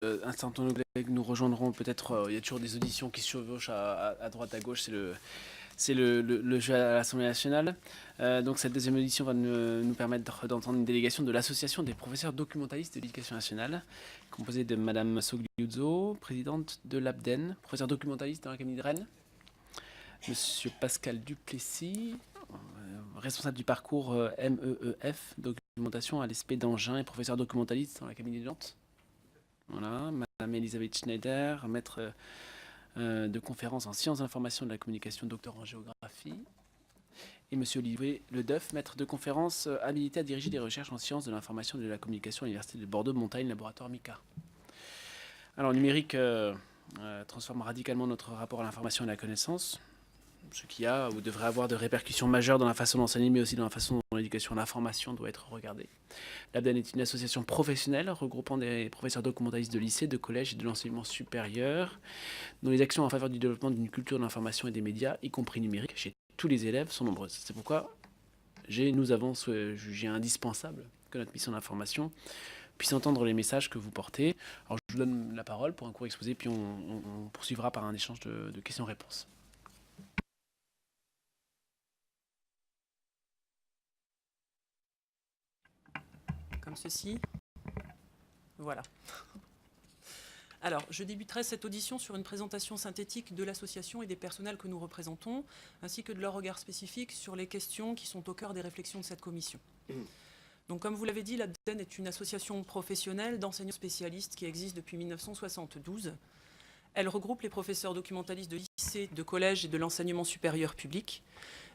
un certain nombre de collègues nous rejoindront. Peut-être, il y a toujours des auditions qui se chevauchent à droite, à gauche. C'est le jeu à l'Assemblée nationale. Donc cette deuxième audition va nous permettre d'entendre une délégation de l'Association des professeurs documentalistes de l'Éducation nationale, composée de Madame Sogliuzzo, présidente de l'ABDEN, professeur documentaliste dans l'Académie de Rennes, Monsieur Pascal Duplessis, responsable du parcours MEEF, documentation à l'ESP d'Angers et professeur documentaliste dans l'Académie de Nantes. Voilà, Madame Elisabeth Schneider, maître de conférence en sciences de l'information et de la communication, docteur en géographie. Et Monsieur Olivier Ledeuf, maître de conférence habilité à diriger des recherches en sciences de l'information et de la communication à l'Université de Bordeaux-Montagne, laboratoire MICA. Alors, le numérique transforme radicalement notre rapport à l'information et à la connaissance, ce qui a ou devrait avoir de répercussions majeures dans la façon d'enseigner, mais aussi dans la façon dont l'éducation à l'information doit être regardée. L'ABDEN est une association professionnelle regroupant des professeurs documentalistes de lycée, de collège et de l'enseignement supérieur, dont les actions en faveur du développement d'une culture de l'information et des médias, y compris numérique, chez tous les élèves, sont nombreuses. C'est pourquoi nous avons jugé indispensable que notre mission d'information puisse entendre les messages que vous portez. Alors je vous donne la parole pour un court exposé, puis on poursuivra par un échange de questions-réponses. Comme ceci. Voilà. Alors, je débuterai cette audition sur une présentation synthétique de l'association et des personnels que nous représentons, ainsi que de leur regard spécifique sur les questions qui sont au cœur des réflexions de cette commission. Donc, comme vous l'avez dit, l'ABDEN est une association professionnelle d'enseignants spécialistes qui existe depuis 1972. Elle regroupe les professeurs documentalistes de lycée, de collège et de l'enseignement supérieur public.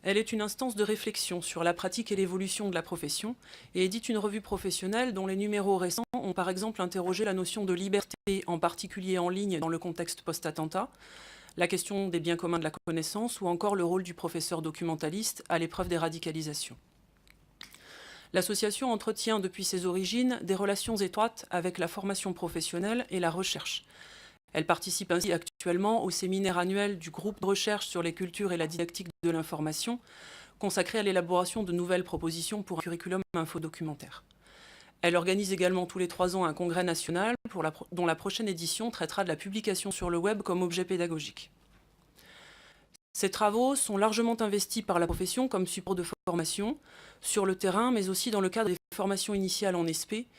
Elle est une instance de réflexion sur la pratique et l'évolution de la profession et édite une revue professionnelle dont les numéros récents ont par exemple interrogé la notion de liberté, en particulier en ligne dans le contexte post-attentat, la question des biens communs de la connaissance ou encore le rôle du professeur documentaliste à l'épreuve des radicalisations. L'association entretient depuis ses origines des relations étroites avec la formation professionnelle et la recherche. Elle participe ainsi actuellement au séminaire annuel du groupe de recherche sur les cultures et la didactique de l'information, consacré à l'élaboration de nouvelles propositions pour un curriculum infodocumentaire. Elle organise également tous les 3 ans un congrès national dont la prochaine édition traitera de la publication sur le web comme objet pédagogique. Ces travaux sont largement investis par la profession comme support de formation sur le terrain, mais aussi dans le cadre des formations initiales en SP,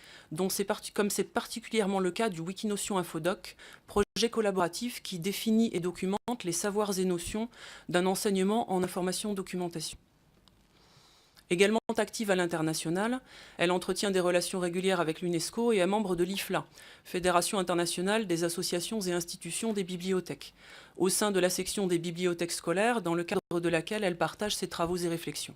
comme c'est particulièrement le cas du Wikinotion Infodoc, projet collaboratif qui définit et documente les savoirs et notions d'un enseignement en information-documentation. Également active à l'international, elle entretient des relations régulières avec l'UNESCO et est membre de l'IFLA, Fédération internationale des associations et institutions des bibliothèques, au sein de la section des bibliothèques scolaires, dans le cadre de laquelle elle partage ses travaux et réflexions.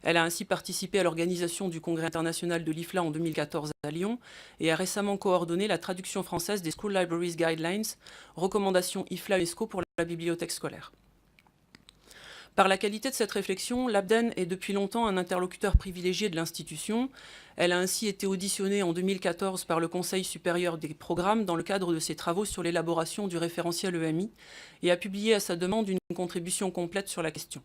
Elle a ainsi participé à l'organisation du Congrès international de l'IFLA en 2014 à Lyon et a récemment coordonné la traduction française des School Libraries Guidelines, recommandations IFLA-UNESCO pour la bibliothèque scolaire. Par la qualité de cette réflexion, l'ABDEN est depuis longtemps un interlocuteur privilégié de l'institution. Elle a ainsi été auditionnée en 2014 par le Conseil supérieur des programmes dans le cadre de ses travaux sur l'élaboration du référentiel EMI et a publié à sa demande une contribution complète sur la question.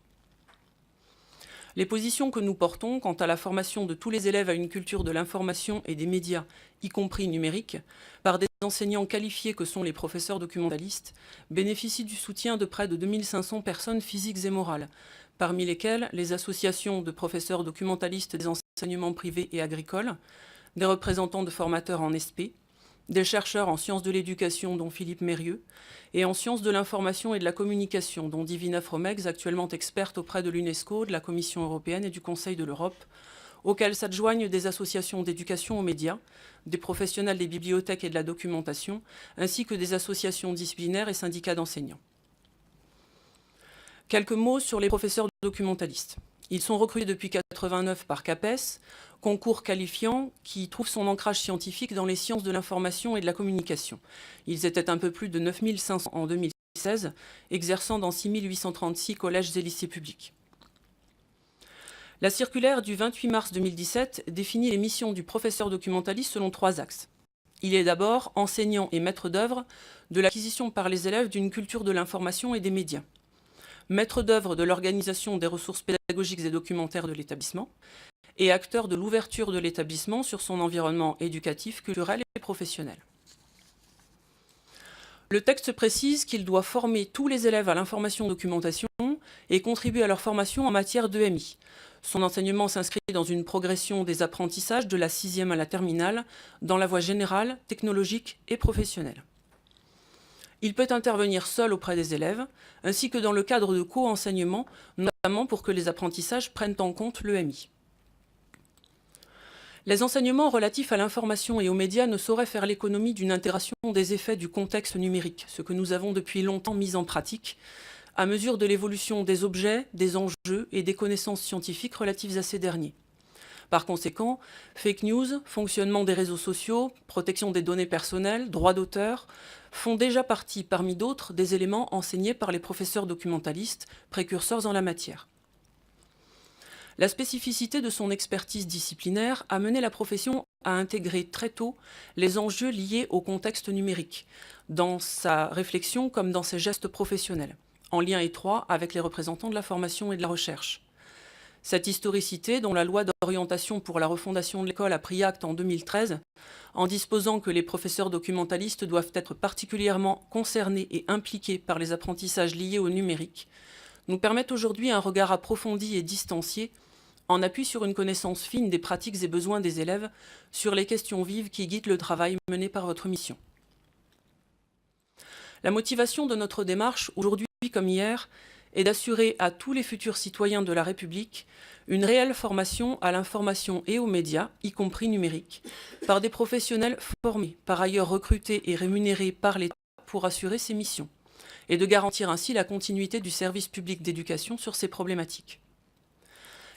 Les positions que nous portons quant à la formation de tous les élèves à une culture de l'information et des médias, y compris numériques, par des enseignants qualifiés que sont les professeurs documentalistes, bénéficient du soutien de près de 2500 personnes physiques et morales, parmi lesquelles les associations de professeurs documentalistes des enseignements privés et agricoles, des représentants de formateurs en SP, des chercheurs en sciences de l'éducation dont Philippe Mérieux, et en sciences de l'information et de la communication dont Divina Fromex, actuellement experte auprès de l'UNESCO, de la Commission européenne et du Conseil de l'Europe, auxquelles s'adjoignent des associations d'éducation aux médias, des professionnels des bibliothèques et de la documentation, ainsi que des associations disciplinaires et syndicats d'enseignants. Quelques mots sur les professeurs documentalistes. Ils sont recrutés depuis 1989 par CAPES, concours qualifiant qui trouve son ancrage scientifique dans les sciences de l'information et de la communication. Ils étaient un peu plus de 9500 en 2016, exerçant dans 6836 collèges et lycées publics. La circulaire du 28 mars 2017 définit les missions du professeur documentaliste selon 3 axes. Il est d'abord enseignant et maître d'œuvre de l'acquisition par les élèves d'une culture de l'information et des médias, maître d'œuvre de l'organisation des ressources pédagogiques et documentaires de l'établissement, et acteur de l'ouverture de l'établissement sur son environnement éducatif, culturel et professionnel. Le texte précise qu'il doit former tous les élèves à l'information-documentation et contribuer à leur formation en matière d'EMI. Son enseignement s'inscrit dans une progression des apprentissages de la 6e à la terminale, dans la voie générale, technologique et professionnelle. Il peut intervenir seul auprès des élèves, ainsi que dans le cadre de co-enseignement, notamment pour que les apprentissages prennent en compte l'EMI. Les enseignements relatifs à l'information et aux médias ne sauraient faire l'économie d'une intégration des effets du contexte numérique, ce que nous avons depuis longtemps mis en pratique, à mesure de l'évolution des objets, des enjeux et des connaissances scientifiques relatives à ces derniers. Par conséquent, fake news, fonctionnement des réseaux sociaux, protection des données personnelles, droits d'auteur, font déjà partie, parmi d'autres, des éléments enseignés par les professeurs documentalistes, précurseurs en la matière. La spécificité de son expertise disciplinaire a mené la profession à intégrer très tôt les enjeux liés au contexte numérique, dans sa réflexion comme dans ses gestes professionnels, en lien étroit avec les représentants de la formation et de la recherche. Cette historicité, dont la loi d'orientation pour la refondation de l'école a pris acte en 2013, en disposant que les professeurs documentalistes doivent être particulièrement concernés et impliqués par les apprentissages liés au numérique, nous permettent aujourd'hui un regard approfondi et distancié, en appui sur une connaissance fine des pratiques et besoins des élèves, sur les questions vives qui guident le travail mené par votre mission. La motivation de notre démarche, aujourd'hui comme hier, est d'assurer à tous les futurs citoyens de la République une réelle formation à l'information et aux médias, y compris numériques, par des professionnels formés, par ailleurs recrutés et rémunérés par l'État pour assurer ces missions, et de garantir ainsi la continuité du service public d'éducation sur ces problématiques.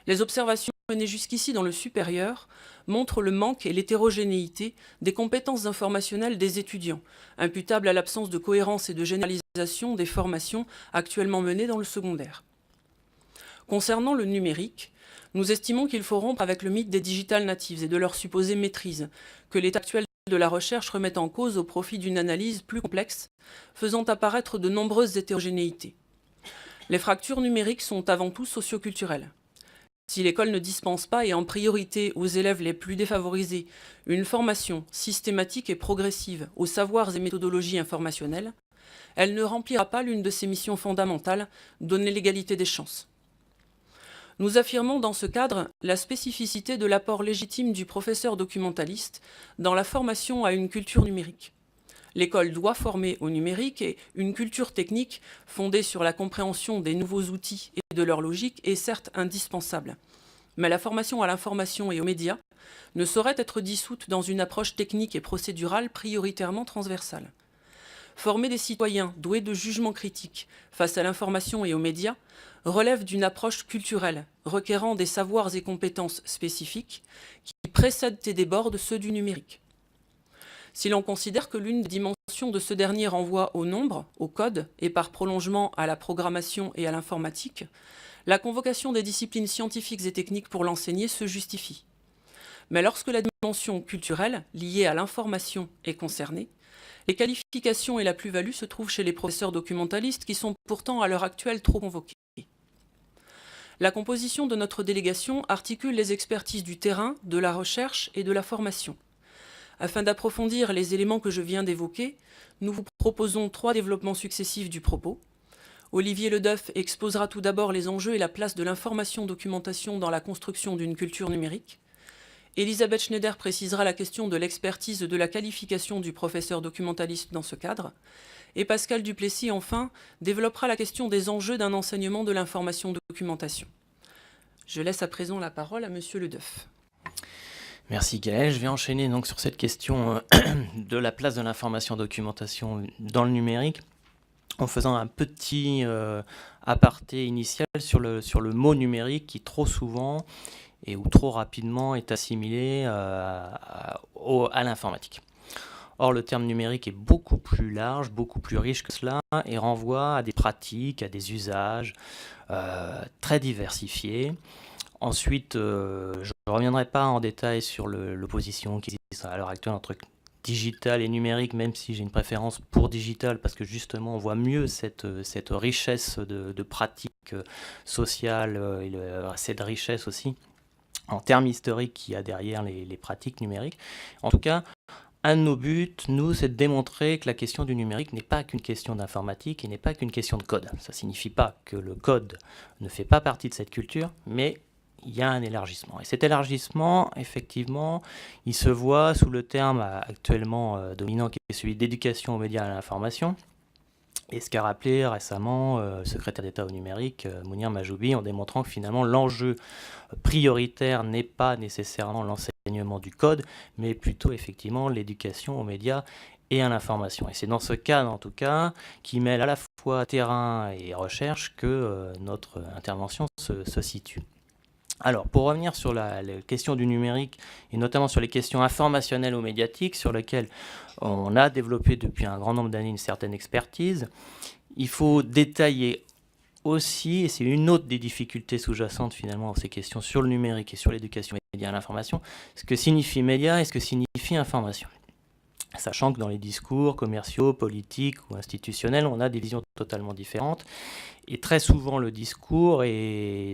Les observations menées jusqu'ici dans le supérieur montrent le manque et l'hétérogénéité des compétences informationnelles des étudiants, imputables à l'absence de cohérence et de généralisation des formations actuellement menées dans le secondaire. Concernant le numérique, nous estimons qu'il faut rompre avec le mythe des digital natives et de leur supposée maîtrise, que l'état actuel de la recherche remet en cause au profit d'une analyse plus complexe, faisant apparaître de nombreuses hétérogénéités. Les fractures numériques sont avant tout socioculturelles. Si l'école ne dispense pas, et en priorité aux élèves les plus défavorisés, une formation systématique et progressive aux savoirs et méthodologies informationnelles, elle ne remplira pas l'une de ses missions fondamentales, donner l'égalité des chances. Nous affirmons dans ce cadre la spécificité de l'apport légitime du professeur documentaliste dans la formation à une culture numérique. L'école doit former au numérique et une culture technique fondée sur la compréhension des nouveaux outils et de leur logique est certes indispensable. Mais la formation à l'information et aux médias ne saurait être dissoute dans une approche technique et procédurale prioritairement transversale. Former des citoyens doués de jugement critique face à l'information et aux médias relève d'une approche culturelle, requérant des savoirs et compétences spécifiques qui précèdent et débordent ceux du numérique. Si l'on considère que l'une des dimensions de ce dernier renvoie au nombre, au code et par prolongement à la programmation et à l'informatique, la convocation des disciplines scientifiques et techniques pour l'enseigner se justifie. Mais lorsque la dimension culturelle, liée à l'information, est concernée, les qualifications et la plus-value se trouvent chez les professeurs documentalistes qui sont pourtant à l'heure actuelle trop convoqués. La composition de notre délégation articule les expertises du terrain, de la recherche et de la formation. Afin d'approfondir les éléments que je viens d'évoquer, nous vous proposons 3 développements successifs du propos. Olivier Ledeuf exposera tout d'abord les enjeux et la place de l'information-documentation dans la construction d'une culture numérique. Elisabeth Schneider précisera la question de l'expertise de la qualification du professeur documentaliste dans ce cadre. Et Pascal Duplessis, enfin, développera la question des enjeux d'un enseignement de l'information-documentation. Je laisse à présent la parole à Monsieur Ledeuf. Merci Gaëlle. Je vais enchaîner donc sur cette question de la place de l'information-documentation dans le numérique, en faisant un petit aparté initial sur le mot numérique qui trop souvent ou trop rapidement est assimilé à l'informatique. Or, le terme numérique est beaucoup plus large, beaucoup plus riche que cela et renvoie à des pratiques, à des usages très diversifiés. Ensuite, je ne reviendrai pas en détail sur l'opposition qui existe à l'heure actuelle entre digital et numérique, même si j'ai une préférence pour digital, parce que justement on voit mieux cette richesse de pratiques sociales et cette richesse aussi en termes historiques qu'il y a derrière les pratiques numériques. En tout cas, un de nos buts, nous, c'est de démontrer que la question du numérique n'est pas qu'une question d'informatique et n'est pas qu'une question de code. Ça ne signifie pas que le code ne fait pas partie de cette culture, mais il y a un élargissement. Et cet élargissement, effectivement, il se voit sous le terme actuellement dominant qui est celui d'éducation aux médias et à l'information. Et ce qu'a rappelé récemment le secrétaire d'État au numérique, Mounir Majoubi, en démontrant que finalement l'enjeu prioritaire n'est pas nécessairement l'enseignement du code, mais plutôt effectivement l'éducation aux médias et à l'information. Et c'est dans ce cadre, en tout cas, qui mêle à la fois terrain et recherche que notre intervention se situe. Alors, pour revenir sur la question du numérique, et notamment sur les questions informationnelles ou médiatiques, sur lesquelles on a développé depuis un grand nombre d'années une certaine expertise, il faut détailler aussi, et c'est une autre des difficultés sous-jacentes finalement à ces questions sur le numérique et sur l'éducation aux médias et à l'information, ce que signifie média et ce que signifie information. Sachant que dans les discours commerciaux, politiques ou institutionnels, on a des visions totalement différentes. Et très souvent, le discours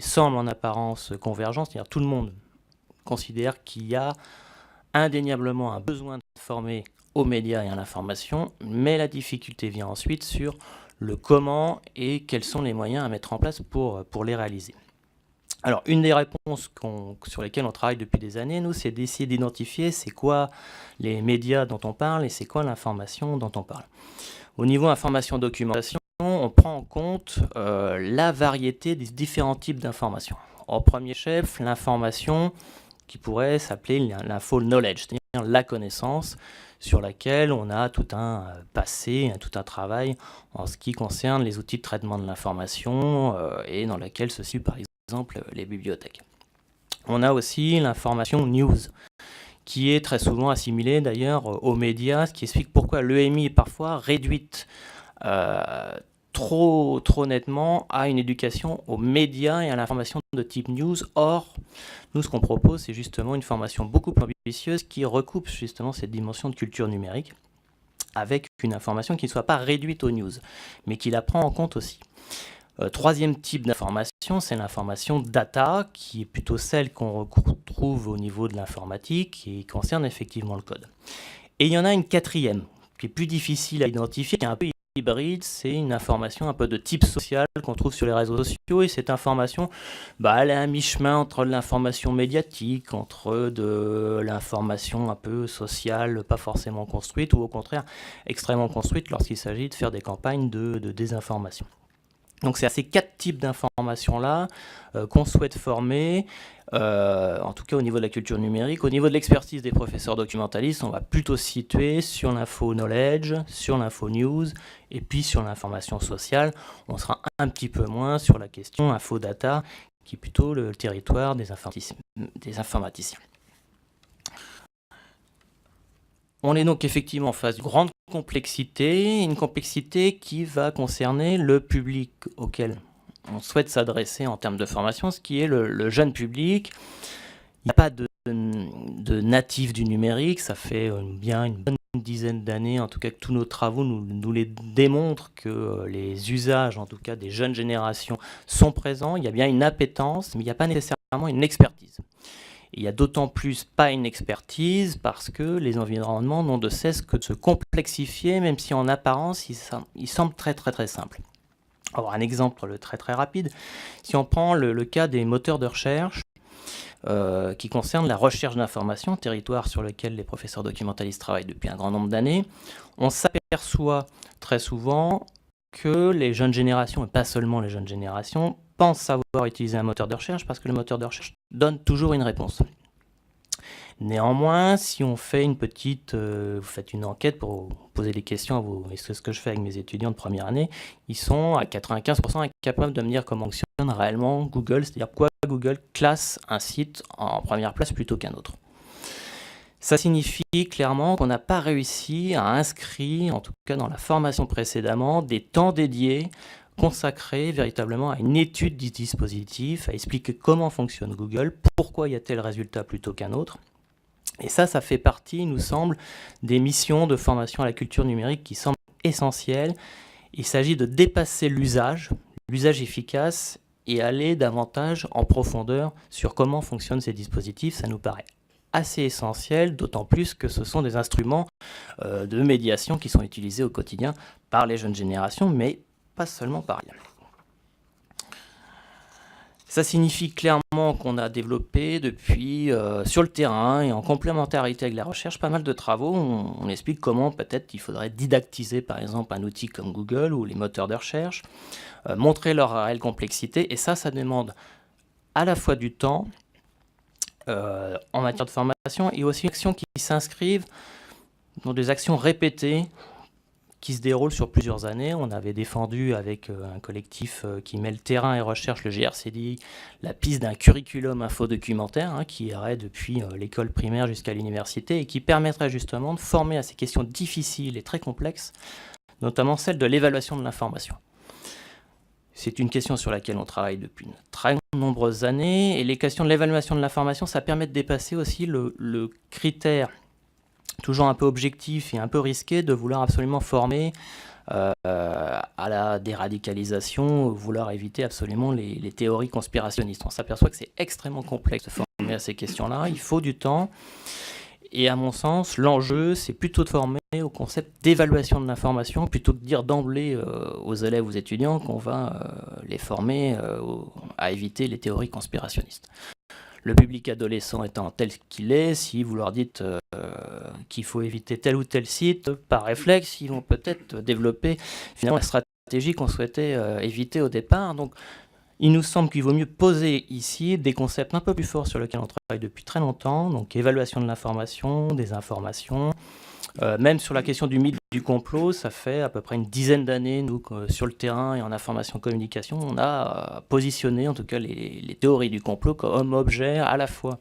semble en apparence convergent, c'est-à-dire tout le monde considère qu'il y a indéniablement un besoin de former aux médias et à l'information, mais la difficulté vient ensuite sur le comment et quels sont les moyens à mettre en place pour les réaliser. Alors, une des réponses sur lesquelles on travaille depuis des années, nous, c'est d'essayer d'identifier c'est quoi les médias dont on parle et c'est quoi l'information dont on parle. Au niveau information-documentation, on prend en compte la variété des différents types d'informations. En premier chef, l'information qui pourrait s'appeler l'info-knowledge, c'est-à-dire la connaissance sur laquelle on a tout un passé, tout un travail en ce qui concerne les outils de traitement de l'information et dans laquelle se situent par exemple les bibliothèques. On a aussi l'information news, qui est très souvent assimilée d'ailleurs aux médias, ce qui explique pourquoi l'EMI est parfois réduite trop nettement à une éducation aux médias et à l'information de type news. Or, nous, ce qu'on propose, c'est justement une formation beaucoup plus ambitieuse qui recoupe justement cette dimension de culture numérique avec une information qui ne soit pas réduite aux news, mais qui la prend en compte aussi. Troisième type d'information, c'est l'information data, qui est plutôt celle qu'on retrouve au niveau de l'informatique et qui concerne effectivement le code. Et il y en a une quatrième, qui est plus difficile à identifier, qui est un peu hybride, c'est une information un peu de type social qu'on trouve sur les réseaux sociaux, et cette information, elle est à mi-chemin entre l'information médiatique, entre de l'information un peu sociale, pas forcément construite, ou au contraire extrêmement construite lorsqu'il s'agit de faire des campagnes de désinformation. Donc c'est à ces quatre types d'informations-là qu'on souhaite former, en tout cas au niveau de la culture numérique. Au niveau de l'expertise des professeurs documentalistes, on va plutôt se situer sur l'info-knowledge, sur l'info-news, et puis sur l'information sociale. On sera un petit peu moins sur la question info-data, qui est plutôt le territoire des informaticiens. On est donc effectivement en face d'une grande complexité, une complexité qui va concerner le public auquel on souhaite s'adresser en termes de formation, ce qui est le jeune public. Il n'y a pas de natifs du numérique, ça fait bien une bonne dizaine d'années, en tout cas que tous nos travaux nous les démontrent que les usages, en tout cas des jeunes générations, sont présents. Il y a bien une appétence, mais il n'y a pas nécessairement une expertise. Il n'y a d'autant plus pas une expertise parce que les environnements n'ont de cesse que de se complexifier, même si en apparence, ils semblent très simples. Alors un exemple très rapide, si on prend le cas des moteurs de recherche qui concernent la recherche d'informations, territoire sur lequel les professeurs documentalistes travaillent depuis un grand nombre d'années, on s'aperçoit très souvent que les jeunes générations, et pas seulement les jeunes générations, pensent savoir utiliser un moteur de recherche parce que le moteur de recherche donne toujours une réponse. Néanmoins, si on fait vous faites une enquête pour poser des questions à vous, et c'est ce que je fais avec mes étudiants de première année, ils sont à 95% incapables de me dire comment fonctionne réellement Google, c'est-à-dire pourquoi Google classe un site en première place plutôt qu'un autre. Ça signifie clairement qu'on n'a pas réussi à inscrire, en tout cas dans la formation précédemment, des temps dédiés consacrés véritablement à une étude du dispositif, à expliquer comment fonctionne Google, pourquoi il y a tel résultat plutôt qu'un autre. Et ça fait partie, il nous semble, des missions de formation à la culture numérique qui semblent essentielles. Il s'agit de dépasser l'usage efficace, et aller davantage en profondeur sur comment fonctionnent ces dispositifs. Ça nous paraît assez essentiel, d'autant plus que ce sont des instruments de médiation qui sont utilisés au quotidien par les jeunes générations, mais pas seulement par elles. Ça signifie clairement qu'on a développé depuis, sur le terrain et en complémentarité avec la recherche, pas mal de travaux. On explique comment peut-être il faudrait didactiser par exemple un outil comme Google ou les moteurs de recherche, montrer leur réelle complexité, et ça demande à la fois du temps en matière de formation et aussi des actions qui s'inscrivent dans des actions répétées qui se déroule sur plusieurs années. On avait défendu avec un collectif qui mêle terrain et recherche, le GRCDI, la piste d'un curriculum infodocumentaire qui irait depuis l'école primaire jusqu'à l'université et qui permettrait justement de former à ces questions difficiles et très complexes, notamment celle de l'évaluation de l'information. C'est une question sur laquelle on travaille depuis de très nombreuses années, et les questions de l'évaluation de l'information, ça permet de dépasser aussi le critère toujours un peu objectif et un peu risqué de vouloir absolument former à la déradicalisation, vouloir éviter absolument les théories conspirationnistes. On s'aperçoit que c'est extrêmement complexe de former à ces questions-là, il faut du temps, et à mon sens, l'enjeu, c'est plutôt de former au concept d'évaluation de l'information, plutôt que de dire d'emblée aux élèves, aux étudiants, qu'on va les former à éviter les théories conspirationnistes. Le public adolescent étant tel qu'il est, si vous leur dites qu'il faut éviter tel ou tel site, par réflexe, ils vont peut-être développer finalement la stratégie qu'on souhaitait éviter au départ. Donc, il nous semble qu'il vaut mieux poser ici des concepts un peu plus forts sur lesquels on travaille depuis très longtemps, donc évaluation de l'information, des informations. Même sur la question du mythe du complot, ça fait à peu près une dizaine d'années, nous, sur le terrain et en information-communication, on a positionné en tout cas les théories du complot comme objet à la fois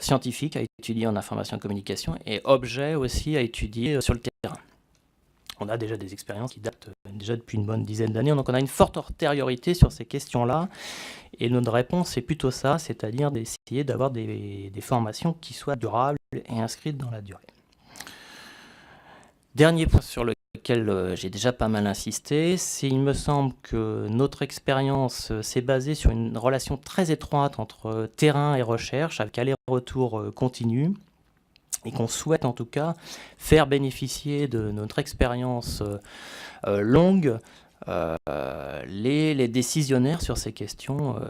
scientifique à étudier en information-communication et objet aussi à étudier sur le terrain. On a déjà des expériences qui datent déjà depuis une bonne dizaine d'années, donc on a une forte antériorité sur ces questions-là, et notre réponse est plutôt ça, c'est-à-dire d'essayer d'avoir des formations qui soient durables et inscrites dans la durée. Dernier point sur lequel j'ai déjà pas mal insisté, c'est il me semble que notre expérience s'est basée sur une relation très étroite entre terrain et recherche, avec aller-retour continu, et qu'on souhaite en tout cas faire bénéficier de notre expérience longue les décisionnaires sur ces questions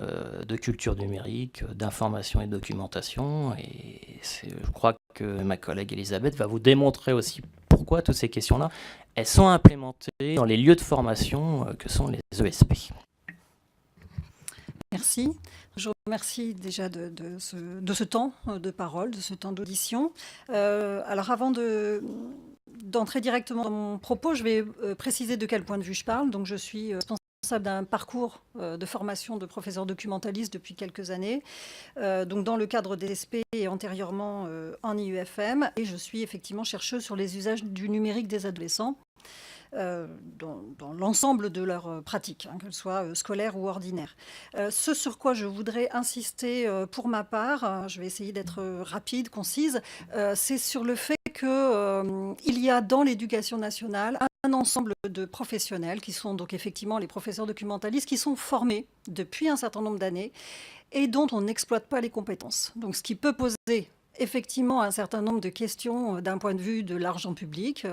de culture numérique, d'information et de documentation. Et je crois que ma collègue Elisabeth va vous démontrer aussi pourquoi toutes ces questions-là, elles sont implémentées dans les lieux de formation que sont les ESP. Merci. Je vous remercie déjà de ce temps de parole, de ce temps d'audition. Alors avant d'entrer directement dans mon propos, je vais préciser de quel point de vue je parle. Donc je suis responsable d'un parcours de formation de professeur documentaliste depuis quelques années, donc dans le cadre des SP et antérieurement en IUFM. Et je suis effectivement chercheuse sur les usages du numérique des adolescents. Dans l'ensemble de leurs pratiques, qu'elles soient scolaires ou ordinaires. Ce sur quoi je voudrais insister pour ma part, je vais essayer d'être rapide, concise, c'est sur le fait qu'il y a dans l'éducation nationale un ensemble de professionnels qui sont donc effectivement les professeurs documentalistes qui sont formés depuis un certain nombre d'années et dont on n'exploite pas les compétences. Donc ce qui peut poser effectivement un certain nombre de questions d'un point de vue de l'argent public,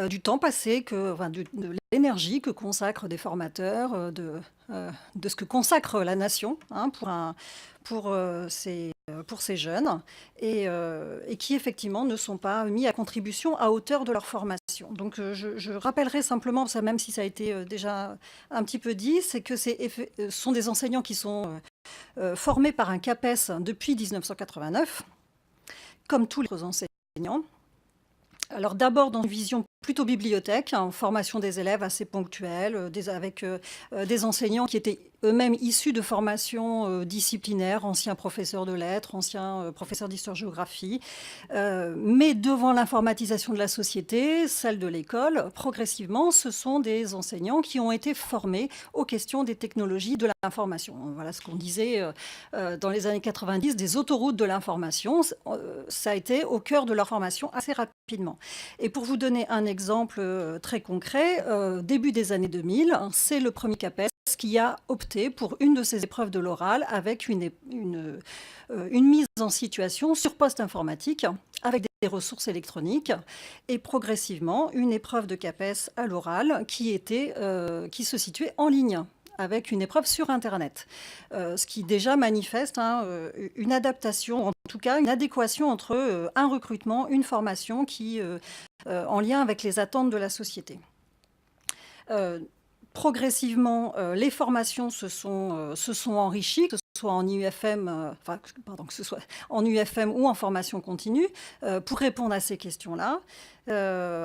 du temps passé, de l'énergie que consacrent des formateurs, de ce que consacre la nation pour ces jeunes, et qui effectivement ne sont pas mis à contribution à hauteur de leur formation. Donc je rappellerai simplement, ça, même si ça a été déjà un petit peu dit, c'est que ce sont des enseignants qui sont formés par un CAPES depuis 1989, comme tous les autres enseignants. Alors d'abord dans une vision plutôt bibliothèque, formation des élèves assez ponctuelle, avec des enseignants qui étaient eux-mêmes issus de formations disciplinaires, anciens professeurs de lettres, anciens professeurs d'histoire-géographie. Mais devant l'informatisation de la société, celle de l'école, progressivement, ce sont des enseignants qui ont été formés aux questions des technologies de l'information. Voilà ce qu'on disait dans les années 90, des autoroutes de l'information. Ça a été au cœur de leur formation assez rapidement. Et pour vous donner un exemple très concret, début des années 2000, c'est le premier CAPES CAPES qui a opté pour une de ces épreuves de l'oral avec une mise en situation sur poste informatique avec des ressources électroniques et progressivement une épreuve de CAPES à l'oral qui se situait en ligne avec une épreuve sur Internet, ce qui déjà manifeste une adaptation, en tout cas une adéquation entre un recrutement, une formation qui en lien avec les attentes de la société. Progressivement, les formations se sont enrichies, que ce soit en UFM, que ce soit en UFM ou en formation continue, pour répondre à ces questions-là,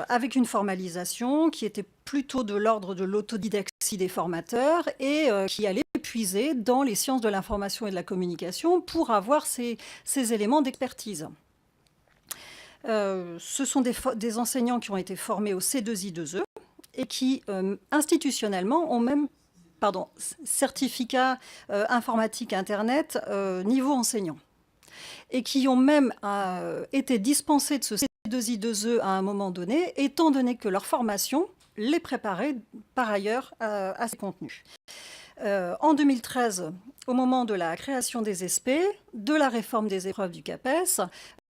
avec une formalisation qui était plutôt de l'ordre de l'autodidactie des formateurs et qui allait puiser dans les sciences de l'information et de la communication pour avoir ces éléments d'expertise. Ce sont des enseignants qui ont été formés au C2I2E et qui, institutionnellement, ont même certificat informatique Internet niveau enseignant. Et qui ont même été dispensés de ce C2I2E à un moment donné, étant donné que leur formation les préparait par ailleurs à ces contenus. En 2013, au moment de la création des SP, de la réforme des épreuves du CAPES,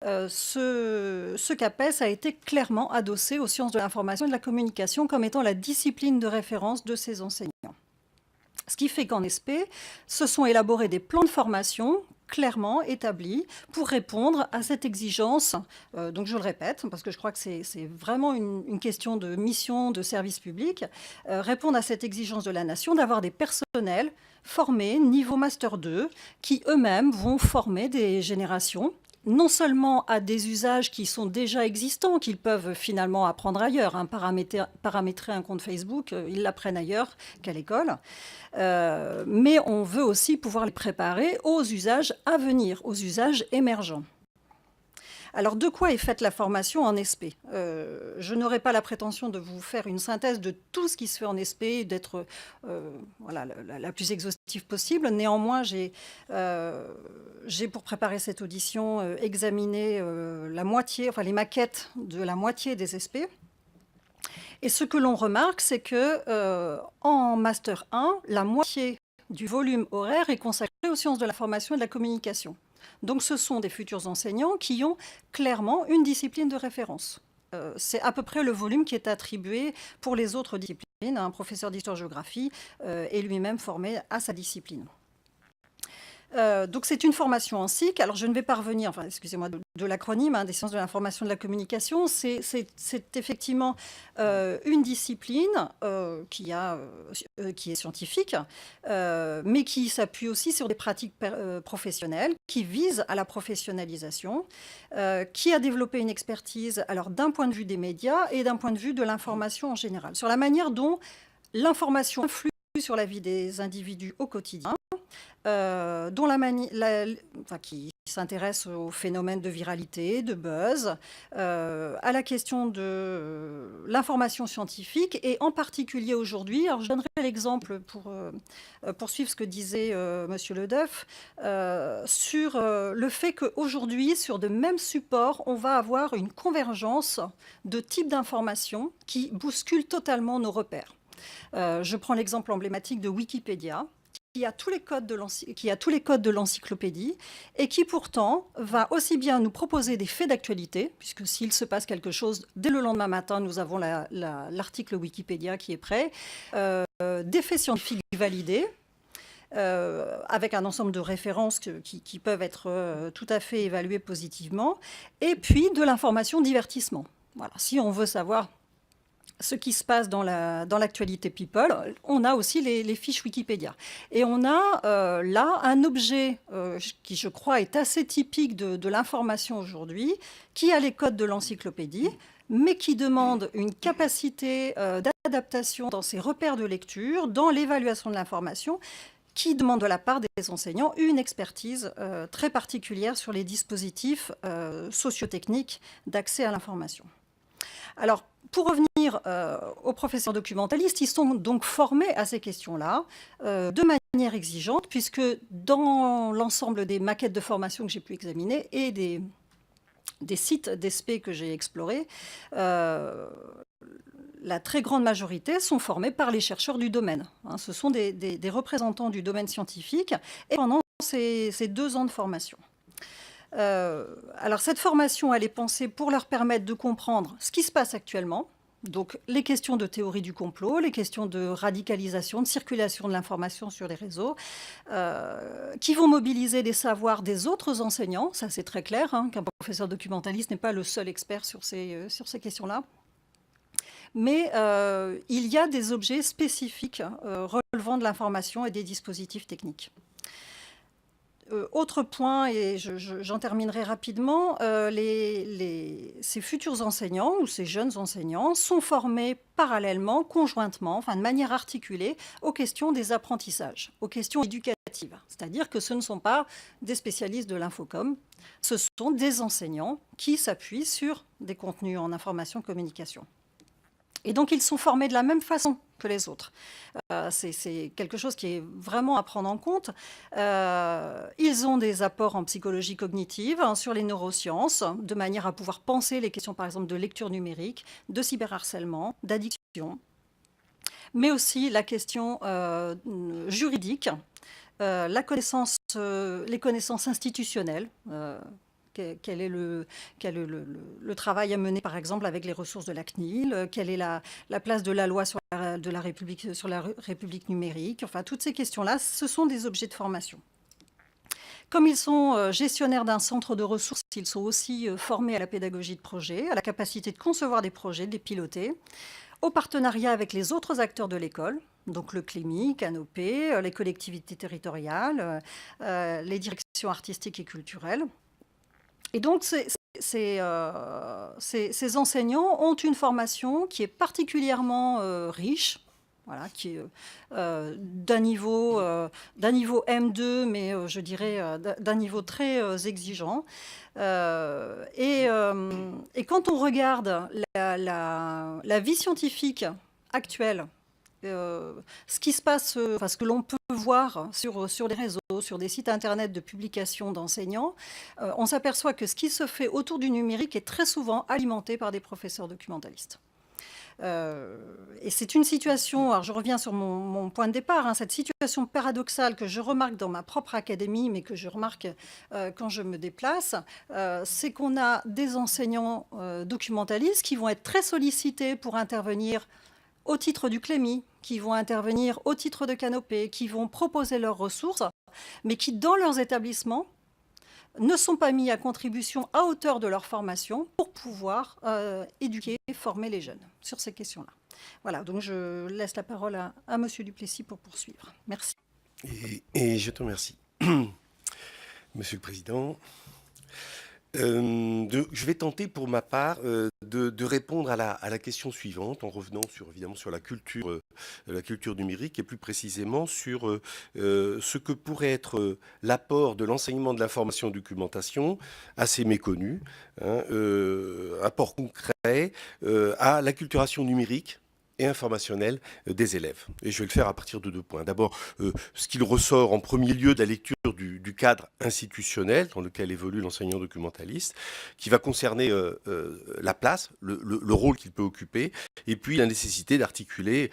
ce CAPES a été clairement adossé aux sciences de l'information et de la communication comme étant la discipline de référence de ces enseignants. Ce qui fait qu'en SP, se sont élaborés des plans de formation clairement établis pour répondre à cette exigence. Donc je le répète, parce que je crois que c'est vraiment une question de mission, de service public, répondre à cette exigence de la nation d'avoir des personnels formés niveau Master 2 qui eux-mêmes vont former des générations non seulement à des usages qui sont déjà existants, qu'ils peuvent finalement apprendre ailleurs. Paramétrer un compte Facebook, ils l'apprennent ailleurs qu'à l'école. Mais on veut aussi pouvoir les préparer aux usages à venir, aux usages émergents. Alors, de quoi est faite la formation en SP ? Je n'aurai pas la prétention de vous faire une synthèse de tout ce qui se fait en SP, d'être la plus exhaustive possible. Néanmoins, j'ai pour préparer cette audition, examiné les maquettes de la moitié des SP. Et ce que l'on remarque, c'est que en Master 1, la moitié du volume horaire est consacré aux sciences de l'information et de la communication. Donc ce sont des futurs enseignants qui ont clairement une discipline de référence. C'est à peu près le volume qui est attribué pour les autres disciplines. Un professeur d'histoire-géographie est lui-même formé à sa discipline. Donc c'est une formation en SIC. Alors je ne vais pas revenir, excusez-moi de l'acronyme des sciences de l'information et de la communication. C'est effectivement une discipline qui est scientifique, mais qui s'appuie aussi sur des pratiques professionnelles, qui visent à la professionnalisation, qui a développé une expertise d'un point de vue des médias et d'un point de vue de l'information en général, sur la manière dont l'information influe sur la vie des individus au quotidien, qui s'intéresse aux phénomènes de viralité, de buzz, à la question de l'information scientifique et en particulier aujourd'hui, alors je donnerai l'exemple pour poursuivre ce que disait M. Ledeuf, sur le fait qu'aujourd'hui, sur de mêmes supports, on va avoir une convergence de types d'informations qui bousculent totalement nos repères. Je prends l'exemple emblématique de Wikipédia, qui a tous les codes de l'encyclopédie et qui pourtant va aussi bien nous proposer des faits d'actualité, puisque s'il se passe quelque chose, dès le lendemain matin, nous avons l'article Wikipédia qui est prêt, des faits scientifiques validés, avec un ensemble de références qui peuvent être tout à fait évaluées positivement, et puis de l'information divertissement. Voilà. Si on veut savoir ce qui se passe dans l'actualité People, on a aussi les fiches Wikipédia. Et on a là un objet qui, je crois, est assez typique de l'information aujourd'hui, qui a les codes de l'encyclopédie, mais qui demande une capacité d'adaptation dans ses repères de lecture, dans l'évaluation de l'information, qui demande de la part des enseignants une expertise très particulière sur les dispositifs sociotechniques d'accès à l'information. Alors, pour revenir aux professeurs documentalistes, ils sont donc formés à ces questions-là de manière exigeante, puisque dans l'ensemble des maquettes de formation que j'ai pu examiner et des sites d'ESP que j'ai explorés, la très grande majorité sont formés par les chercheurs du domaine. Hein. Ce sont des représentants du domaine scientifique et pendant ces 2 ans de formation. Alors cette formation, elle est pensée pour leur permettre de comprendre ce qui se passe actuellement, donc les questions de théorie du complot, les questions de radicalisation, de circulation de l'information sur les réseaux, qui vont mobiliser des savoirs des autres enseignants, ça c'est très clair, hein, qu'un professeur documentaliste n'est pas le seul expert sur ces questions-là. Mais il y a des objets spécifiques relevant de l'information et des dispositifs techniques. Autre point, et j'en terminerai rapidement, ces futurs enseignants ou ces jeunes enseignants sont formés parallèlement, conjointement, enfin de manière articulée, aux questions des apprentissages, aux questions éducatives. C'est-à-dire que ce ne sont pas des spécialistes de l'infocom, ce sont des enseignants qui s'appuient sur des contenus en information-communication. Et donc, ils sont formés de la même façon que les autres. C'est quelque chose qui est vraiment à prendre en compte. Ils ont des apports en psychologie cognitive, hein, sur les neurosciences, de manière à pouvoir penser les questions, par exemple, de lecture numérique, de cyberharcèlement, d'addiction, mais aussi la question juridique, les connaissances institutionnelles, quel est le travail à mener, par exemple, avec les ressources de la CNIL, quelle est la place de la loi sur la République numérique. Enfin, toutes ces questions-là, ce sont des objets de formation. Comme ils sont gestionnaires d'un centre de ressources, ils sont aussi formés à la pédagogie de projet, à la capacité de concevoir des projets, de les piloter, au partenariat avec les autres acteurs de l'école, donc le CLEMI, Canopé, les collectivités territoriales, les directions artistiques et culturelles. Et donc, ces enseignants ont une formation qui est particulièrement riche, voilà, qui est d'un niveau M2, mais je dirais d'un niveau très exigeant. Et quand on regarde la vie scientifique actuelle, ce qui se passe, ce que l'on peut voir sur les réseaux, sur des sites internet de publication d'enseignants, on s'aperçoit que ce qui se fait autour du numérique est très souvent alimenté par des professeurs documentalistes. Et c'est une situation, alors je reviens sur mon point de départ, hein, cette situation paradoxale que je remarque dans ma propre académie, mais que je remarque quand je me déplace, c'est qu'on a des enseignants documentalistes qui vont être très sollicités pour intervenir au titre du CLEMI, qui vont intervenir au titre de Canopé, qui vont proposer leurs ressources, mais qui, dans leurs établissements, ne sont pas mis à contribution à hauteur de leur formation pour pouvoir éduquer et former les jeunes sur ces questions-là. Voilà, donc je laisse la parole à M. Duplessis pour poursuivre. Merci. Et je te remercie. Monsieur le Président, je vais tenter pour ma part de répondre à la question suivante en revenant évidemment sur la culture numérique et plus précisément sur ce que pourrait être l'apport de l'enseignement de l'information documentation assez méconnu, hein, apport concret à l'acculturation numérique et informationnelle des élèves. Et je vais le faire à partir de 2 points. D'abord, ce qu'il ressort en premier lieu de la lecture du cadre institutionnel dans lequel évolue l'enseignant documentaliste, qui va concerner la place, le rôle qu'il peut occuper, et puis la nécessité d'articuler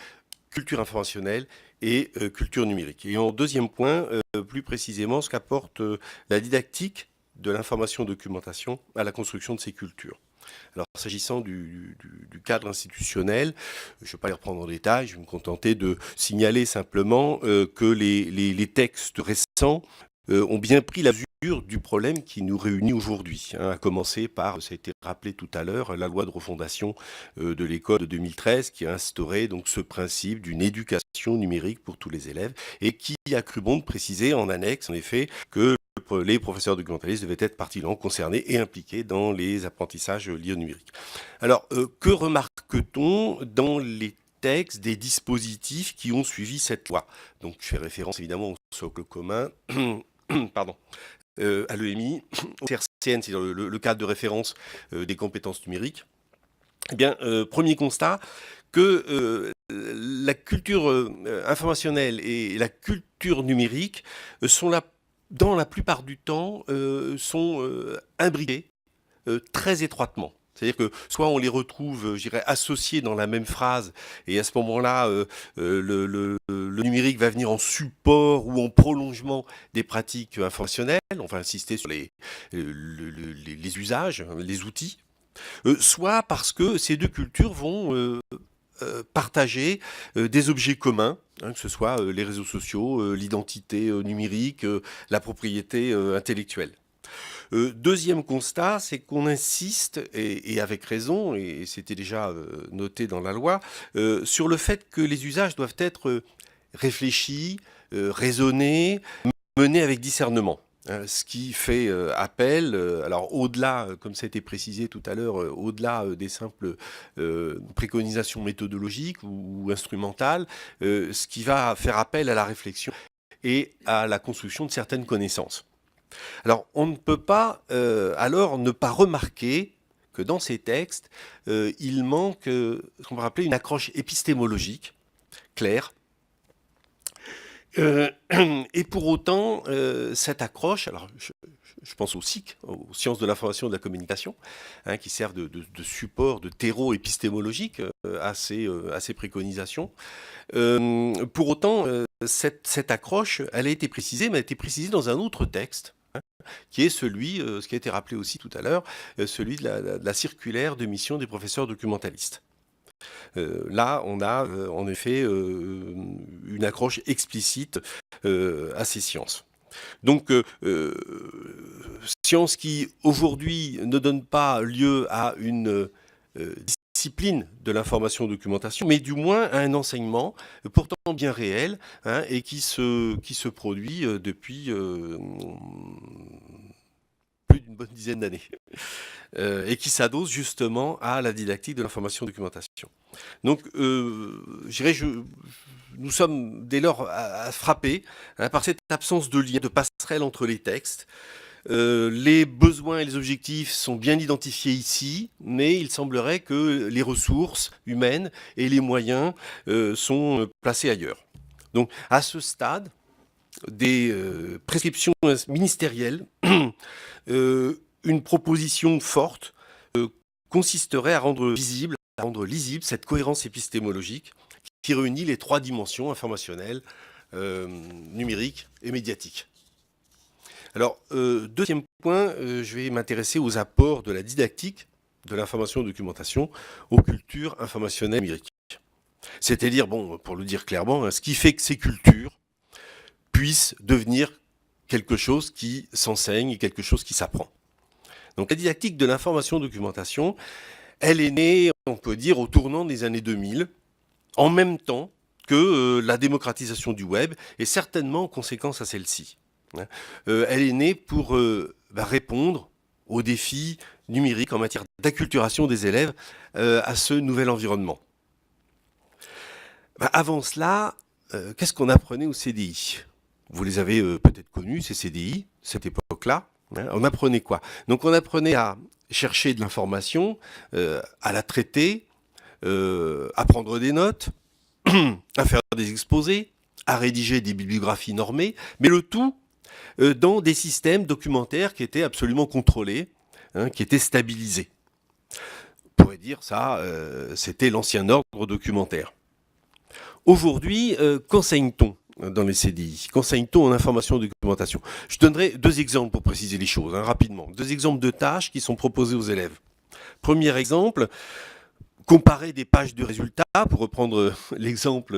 culture informationnelle et culture numérique. Et en 2e point, plus précisément, ce qu'apporte la didactique de l'information documentation à la construction de ces cultures. Alors, s'agissant du cadre institutionnel, je ne vais pas les reprendre en détail, je vais me contenter de signaler simplement que les textes récents ont bien pris la mesure du problème qui nous réunit aujourd'hui, hein, à commencer par, ça a été rappelé tout à l'heure, la loi de refondation de l'école de 2013 qui a instauré donc ce principe d'une éducation numérique pour tous les élèves et qui a cru bon de préciser en annexe, en effet, que les professeurs documentalistes devaient être particulièrement concernés et impliqués dans les apprentissages liés au numérique. Alors, que remarque-t-on dans les textes des dispositifs qui ont suivi cette loi? Donc, je fais référence évidemment au socle commun, pardon, à l'EMI, au CRCN, c'est le cadre de référence des compétences numériques. Eh bien, premier constat, que la culture informationnelle et la culture numérique sont dans la plupart du temps, sont imbriquées très étroitement. C'est-à-dire que soit on les retrouve, je dirais, associés dans la même phrase, et à ce moment-là, le numérique va venir en support ou en prolongement des pratiques informationnelles. On va insister sur les usages, les outils. Soit parce que ces deux cultures vont partager des objets communs, hein, que ce soit les réseaux sociaux, l'identité numérique, la propriété intellectuelle. Deuxième constat, c'est qu'on insiste, et avec raison, et c'était déjà noté dans la loi, sur le fait que les usages doivent être réfléchis, raisonnés, menés avec discernement. Ce qui fait appel, alors au-delà, comme ça a été précisé tout à l'heure, au-delà des simples préconisations méthodologiques ou instrumentales, ce qui va faire appel à la réflexion et à la construction de certaines connaissances. Alors, on ne peut pas alors ne pas remarquer que dans ces textes, il manque ce qu'on va appeler une accroche épistémologique claire. Et pour autant, cette accroche, alors je pense au SIC, aux sciences de l'information et de la communication, hein, qui servent de support, de terreau épistémologique à ces préconisations. Pour autant, cette accroche, elle a été précisée, mais elle a été précisée dans un autre texte, qui est celui, ce qui a été rappelé aussi tout à l'heure, celui de la circulaire de mission des professeurs documentalistes. Là, on a en effet une accroche explicite à ces sciences. Donc, sciences qui, aujourd'hui, ne donnent pas lieu à une discipline de l'information-documentation, mais du moins à un enseignement pourtant bien réel, hein, et qui se produit depuis plus d'une bonne dizaine d'années, et qui s'adosse justement à la didactique de l'information-documentation. Donc, je dirais, nous sommes dès lors frappés, hein, par cette absence de lien, de passerelle entre les textes. Les besoins et les objectifs sont bien identifiés ici, mais il semblerait que les ressources humaines et les moyens sont placés ailleurs. Donc, à ce stade, des prescriptions ministérielles, une proposition forte consisterait à rendre visible, à rendre lisible cette cohérence épistémologique qui réunit les trois dimensions informationnelles, numériques et médiatiques. Alors, deuxième point, je vais m'intéresser aux apports de la didactique de l'information-documentation aux cultures informationnelles numériques. C'est-à-dire, bon, pour le dire clairement, hein, ce qui fait que ces cultures puissent devenir quelque chose qui s'enseigne et quelque chose qui s'apprend. Donc la didactique de l'information-documentation, elle est née, on peut dire, au tournant des années 2000, en même temps que la démocratisation du web, et certainement en conséquence à celle-ci. Elle est née pour répondre aux défis numériques en matière d'acculturation des élèves à ce nouvel environnement. Avant cela, qu'est-ce qu'on apprenait au CDI ? Vous les avez peut-être connus, ces CDI, cette époque-là. On apprenait quoi? Donc on apprenait à chercher de l'information, à la traiter, à prendre des notes, à faire des exposés, à rédiger des bibliographies normées, mais le tout dans des systèmes documentaires qui étaient absolument contrôlés, hein, qui étaient stabilisés. On pourrait dire ça, c'était l'ancien ordre documentaire. Aujourd'hui, qu'enseigne-t-on dans les CDI? Qu'enseigne-t-on en information et documentation? Je donnerai deux exemples pour préciser les choses, hein, rapidement. Deux exemples de tâches qui sont proposées aux élèves. Premier exemple, comparer des pages de résultats, pour reprendre l'exemple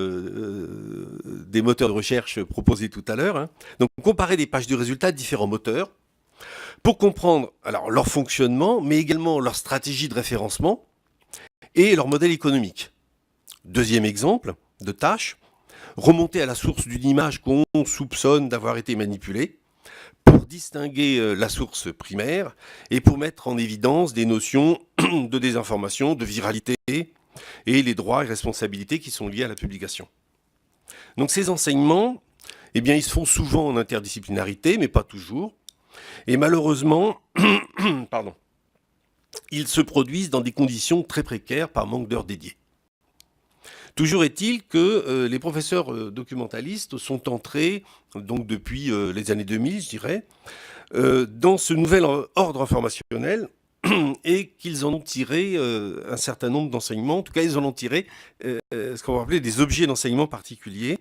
des moteurs de recherche proposés tout à l'heure. Hein. Donc, comparer des pages de résultats de différents moteurs pour comprendre alors, leur fonctionnement, mais également leur stratégie de référencement et leur modèle économique. Deuxième exemple de tâche, remonter à la source d'une image qu'on soupçonne d'avoir été manipulée pour distinguer la source primaire et pour mettre en évidence des notions de désinformation, de viralité et les droits et responsabilités qui sont liés à la publication. Donc ces enseignements, eh bien, ils se font souvent en interdisciplinarité, mais pas toujours. Et malheureusement, pardon, ils se produisent dans des conditions très précaires par manque d'heures dédiées. Toujours est-il que les professeurs documentalistes sont entrés, donc depuis les années 2000, je dirais, dans ce nouvel ordre informationnel et qu'ils en ont tiré un certain nombre d'enseignements. En tout cas, ils en ont tiré ce qu'on va appeler des objets d'enseignement particuliers,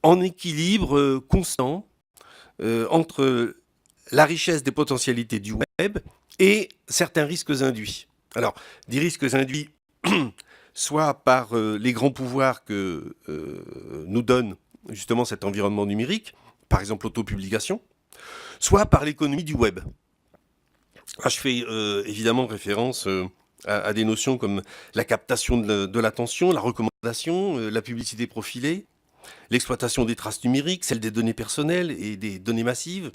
en équilibre constant entre la richesse des potentialités du web et certains risques induits. Alors, des risques induits soit par les grands pouvoirs que nous donne justement cet environnement numérique, par exemple l'autopublication, soit par l'économie du web. Là, je fais évidemment référence à des notions comme la captation de l'attention, la recommandation, la publicité profilée, l'exploitation des traces numériques, celle des données personnelles et des données massives,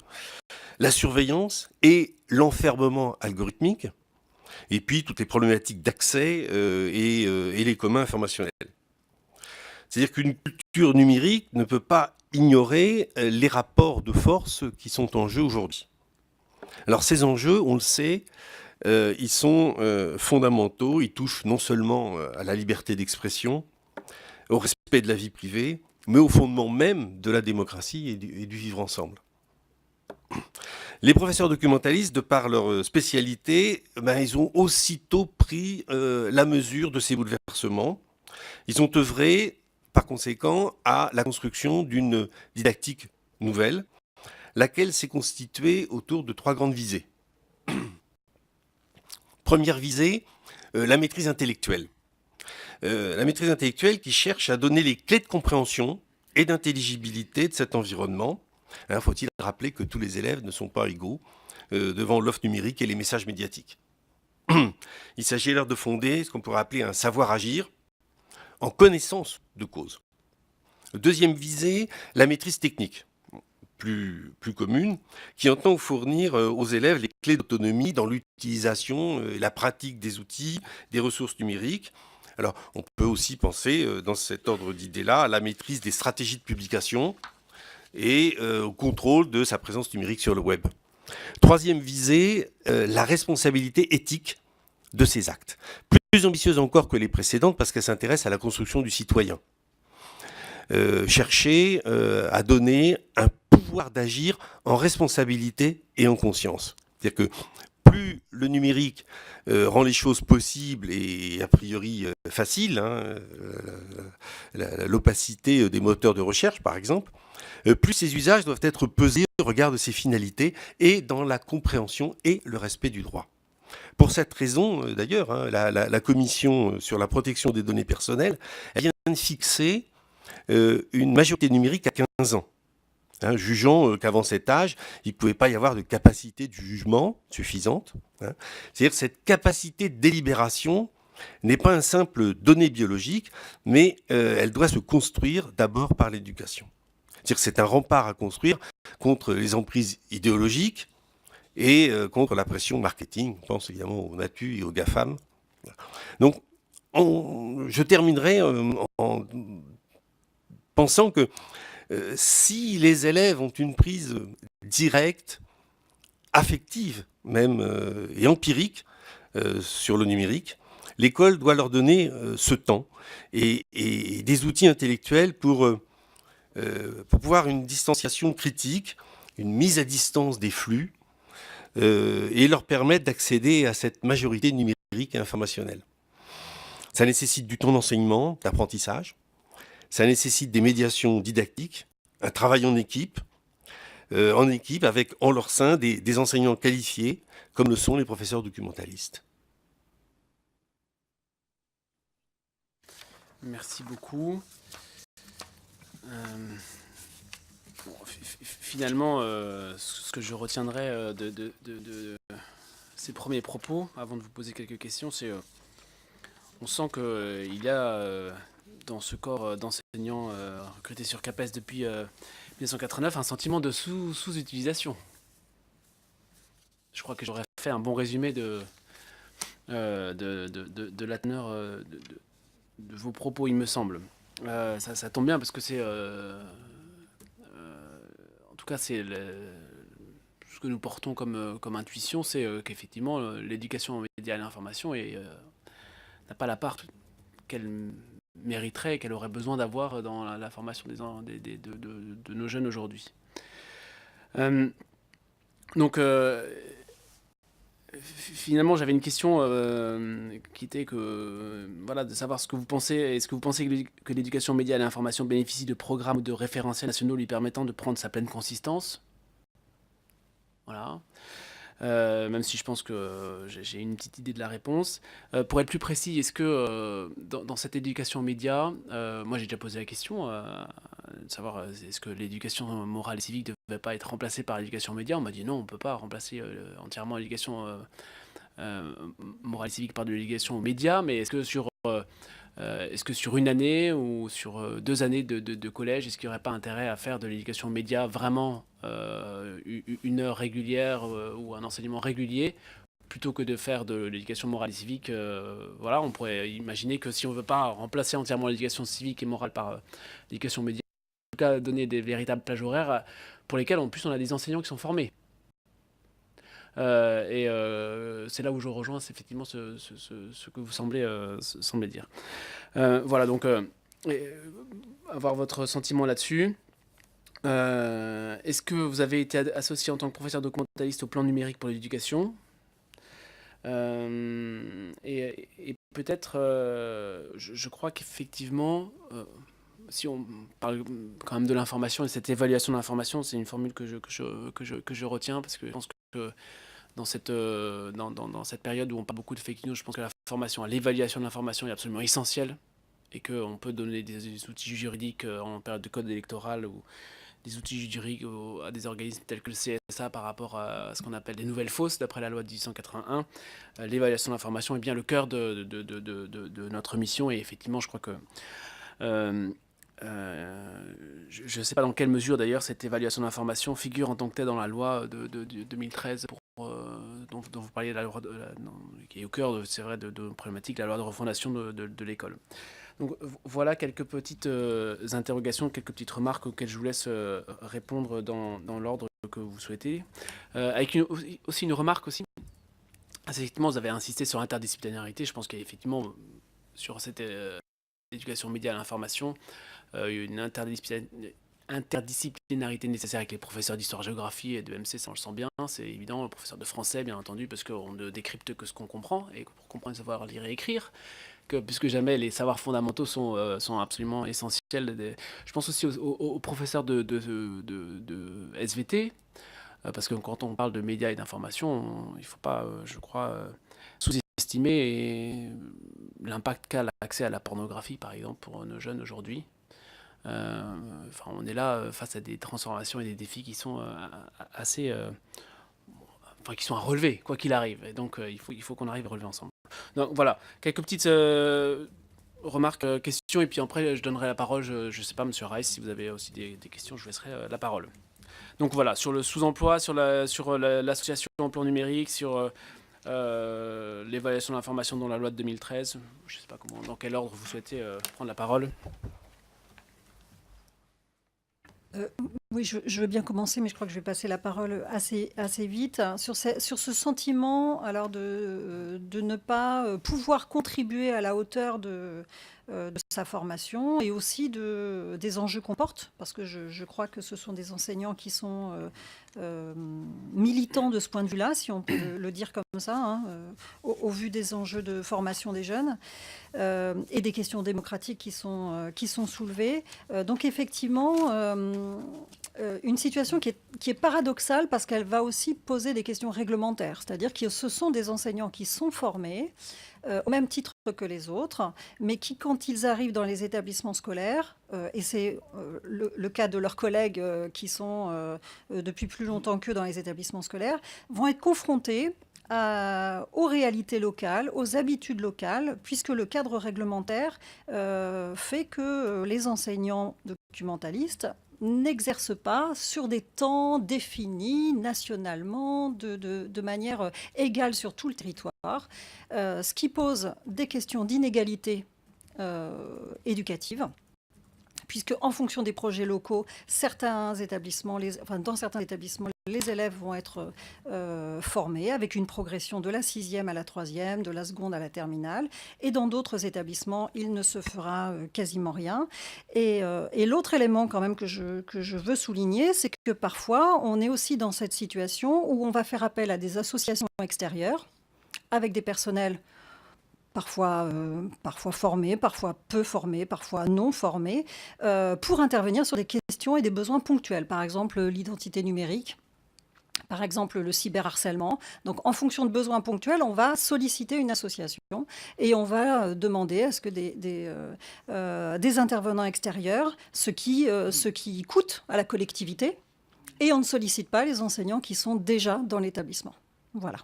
la surveillance et l'enfermement algorithmique, et puis toutes les problématiques d'accès et les communs informationnels. C'est-à-dire qu'une culture numérique ne peut pas ignorer les rapports de force qui sont en jeu aujourd'hui. Alors ces enjeux, on le sait, ils sont fondamentaux, ils touchent non seulement à la liberté d'expression, au respect de la vie privée, mais au fondement même de la démocratie et du vivre ensemble. Les professeurs documentalistes, de par leur spécialité, ils ont aussitôt pris la mesure de ces bouleversements. Ils ont œuvré, par conséquent, à la construction d'une didactique nouvelle, laquelle s'est constituée autour de 3 grandes visées. Première visée, la maîtrise intellectuelle. La maîtrise intellectuelle qui cherche à donner les clés de compréhension et d'intelligibilité de cet environnement. Faut-il rappeler que tous les élèves ne sont pas égaux devant l'offre numérique et les messages médiatiques. Il s'agit alors de fonder ce qu'on pourrait appeler un savoir-agir en connaissance de cause. Deuxième visée, la maîtrise technique, plus commune, qui entend fournir aux élèves les clés d'autonomie dans l'utilisation et la pratique des outils, des ressources numériques. Alors, on peut aussi penser, dans cet ordre d'idées-là, à la maîtrise des stratégies de publication et au contrôle de sa présence numérique sur le web. Troisième visée, la responsabilité éthique de ces actes. Plus ambitieuse encore que les précédentes parce qu'elle s'intéresse à la construction du citoyen. Chercher à donner un pouvoir d'agir en responsabilité et en conscience. C'est-à-dire que plus le numérique rend les choses possibles et a priori faciles, l'opacité des moteurs de recherche par exemple, plus ces usages doivent être pesés au regard de ses finalités et dans la compréhension et le respect du droit. Pour cette raison, d'ailleurs, la Commission sur la protection des données personnelles, elle vient de fixer une majorité numérique à 15 ans. Jugeant qu'avant cet âge, il ne pouvait pas y avoir de capacité de jugement suffisante. C'est-à-dire que cette capacité de délibération n'est pas un simple donnée biologique, mais elle doit se construire d'abord par l'éducation. C'est-à-dire que c'est un rempart à construire contre les emprises idéologiques et contre la pression marketing. On pense évidemment aux Natu et aux GAFAM. Donc, je terminerai en pensant que si les élèves ont une prise directe, affective même, et empirique sur le numérique, l'école doit leur donner ce temps et des outils intellectuels pour pouvoir une distanciation critique, une mise à distance des flux, et leur permettre d'accéder à cette majorité numérique et informationnelle. Ça nécessite du temps d'enseignement, d'apprentissage. Ça nécessite des médiations didactiques, un travail en équipe avec en leur sein des enseignants qualifiés, comme le sont les professeurs documentalistes. Merci beaucoup. Finalement, ce que je retiendrai de ces premiers propos, avant de vous poser quelques questions, c'est on sent qu'il y a dans ce corps d'enseignants recrutés sur CAPES depuis 1989 un sentiment de sous-utilisation. Je crois que j'aurais fait un bon résumé de la teneur de vos propos, il me semble. Ça tombe bien parce que c'est... en tout cas, c'est ce que nous portons comme intuition, c'est qu'effectivement, l'éducation aux médias et à l'information n'a pas la part qu'elle mériterait et qu'elle aurait besoin d'avoir dans la formation de nos jeunes aujourd'hui. Donc, finalement, j'avais une question qui était voilà, de savoir ce que vous pensez. Est-ce que vous pensez que l'éducation média à l'information bénéficie de programmes ou de référentiels nationaux lui permettant de prendre sa pleine consistance? Voilà. Même si je pense que j'ai une petite idée de la réponse. Pour être plus précis, est-ce que dans cette éducation aux médias, moi j'ai déjà posé la question, de savoir est-ce que l'éducation morale et civique ne devait pas être remplacée par l'éducation aux médias? On m'a dit non, on ne peut pas remplacer entièrement l'éducation morale et civique par de l'éducation aux médias, mais est-ce que sur une année ou sur 2 années de collège, est-ce qu'il n'y aurait pas intérêt à faire de l'éducation média vraiment une heure régulière ou un enseignement régulier plutôt que de faire de l'éducation morale et civique? Voilà, on pourrait imaginer que si on ne veut pas remplacer entièrement l'éducation civique et morale par l'éducation média, en tout cas donner des véritables plages horaires pour lesquelles en plus on a des enseignants qui sont formés. C'est là où je rejoins c'est effectivement ce que vous semblez dire. Voilà, donc avoir votre sentiment là-dessus. Est-ce que vous avez été associé en tant que professeur documentaliste au plan numérique pour l'éducation? Et peut-être, je crois qu'effectivement, si on parle quand même de l'information et cette évaluation de l'information, c'est une formule que je retiens parce que je pense que dans cette période où on parle beaucoup de fake news, je pense que la formation à l'évaluation de l'information est absolument essentielle et qu'on peut donner des outils juridiques en période de code électoral ou des outils juridiques à des organismes tels que le CSA par rapport à ce qu'on appelle des nouvelles fausses d'après la loi de 1881. L'évaluation de l'information est bien le cœur de notre mission et effectivement je crois que je ne sais pas dans quelle mesure d'ailleurs cette évaluation de l'information figure en tant que telle dans la loi de 2013 dont vous parliez, qui est au cœur, c'est vrai, de problématiques, la loi de refondation de l'école. Donc voilà quelques petites interrogations, quelques petites remarques auxquelles je vous laisse répondre dans l'ordre que vous souhaitez. Avec aussi une remarque aussi. Effectivement, vous avez insisté sur l'interdisciplinarité. Je pense qu'effectivement, sur cette éducation média à l'information, une interdisciplinarité nécessaire avec les professeurs d'histoire-géographie et de MC, ça on le sent bien, c'est évident, le professeur de français bien entendu, parce qu'on ne décrypte que ce qu'on comprend, et pour comprendre, savoir lire et écrire, que plus que jamais, les savoirs fondamentaux sont absolument essentiels. Je pense aussi aux professeurs de SVT, parce que quand on parle de médias et d'information, il ne faut pas, je crois, sous-estimer l'impact qu'a l'accès à la pornographie, par exemple, pour nos jeunes aujourd'hui. On est là face à des transformations et des défis qui sont assez... qui sont à relever, quoi qu'il arrive. Et donc, il faut qu'on arrive à relever ensemble. Donc, voilà, quelques petites remarques, questions, et puis après, je donnerai la parole, je ne sais pas, Monsieur Rice, si vous avez aussi des questions, je vous laisserai la parole. Donc voilà, sur le sous-emploi, sur l'association emploi numérique, sur l'évaluation de l'information dans la loi de 2013, je ne sais pas dans quel ordre vous souhaitez prendre la parole. Oui, je veux bien commencer, mais je crois que je vais passer la parole assez vite. Sur ce sentiment alors de ne pas pouvoir contribuer à la hauteur de sa formation et aussi des enjeux qu'on porte, parce que je crois que ce sont des enseignants qui sont militants de ce point de vue-là, si on peut le dire comme ça, hein, au vu des enjeux de formation des jeunes et des questions démocratiques qui sont soulevées. Donc effectivement, une situation qui est paradoxale parce qu'elle va aussi poser des questions réglementaires, c'est-à-dire que ce sont des enseignants qui sont formés au même titre que les autres, mais qui, quand ils arrivent dans les établissements scolaires, et c'est le cas de leurs collègues qui sont depuis plus longtemps qu'eux dans les établissements scolaires, vont être confrontés aux réalités locales, aux habitudes locales, puisque le cadre réglementaire fait que les enseignants documentalistes n'exercent pas sur des temps définis nationalement de manière égale sur tout le territoire, ce qui pose des questions d'inégalité éducative, puisque en fonction des projets locaux, dans certains établissements, les élèves vont être formés avec une progression de la 6e à la 3e, de la seconde à la terminale. Et dans d'autres établissements, il ne se fera quasiment rien. Et l'autre élément quand même que je veux souligner, c'est que parfois, on est aussi dans cette situation où on va faire appel à des associations extérieures avec des personnels parfois formés, parfois peu formés, parfois non formés, pour intervenir sur des questions et des besoins ponctuels. Par exemple, l'identité numérique. Par exemple, le cyberharcèlement. Donc, en fonction de besoins ponctuels, on va solliciter une association et on va demander à ce que des intervenants extérieurs, ce qui coûte à la collectivité, et on ne sollicite pas les enseignants qui sont déjà dans l'établissement. Voilà.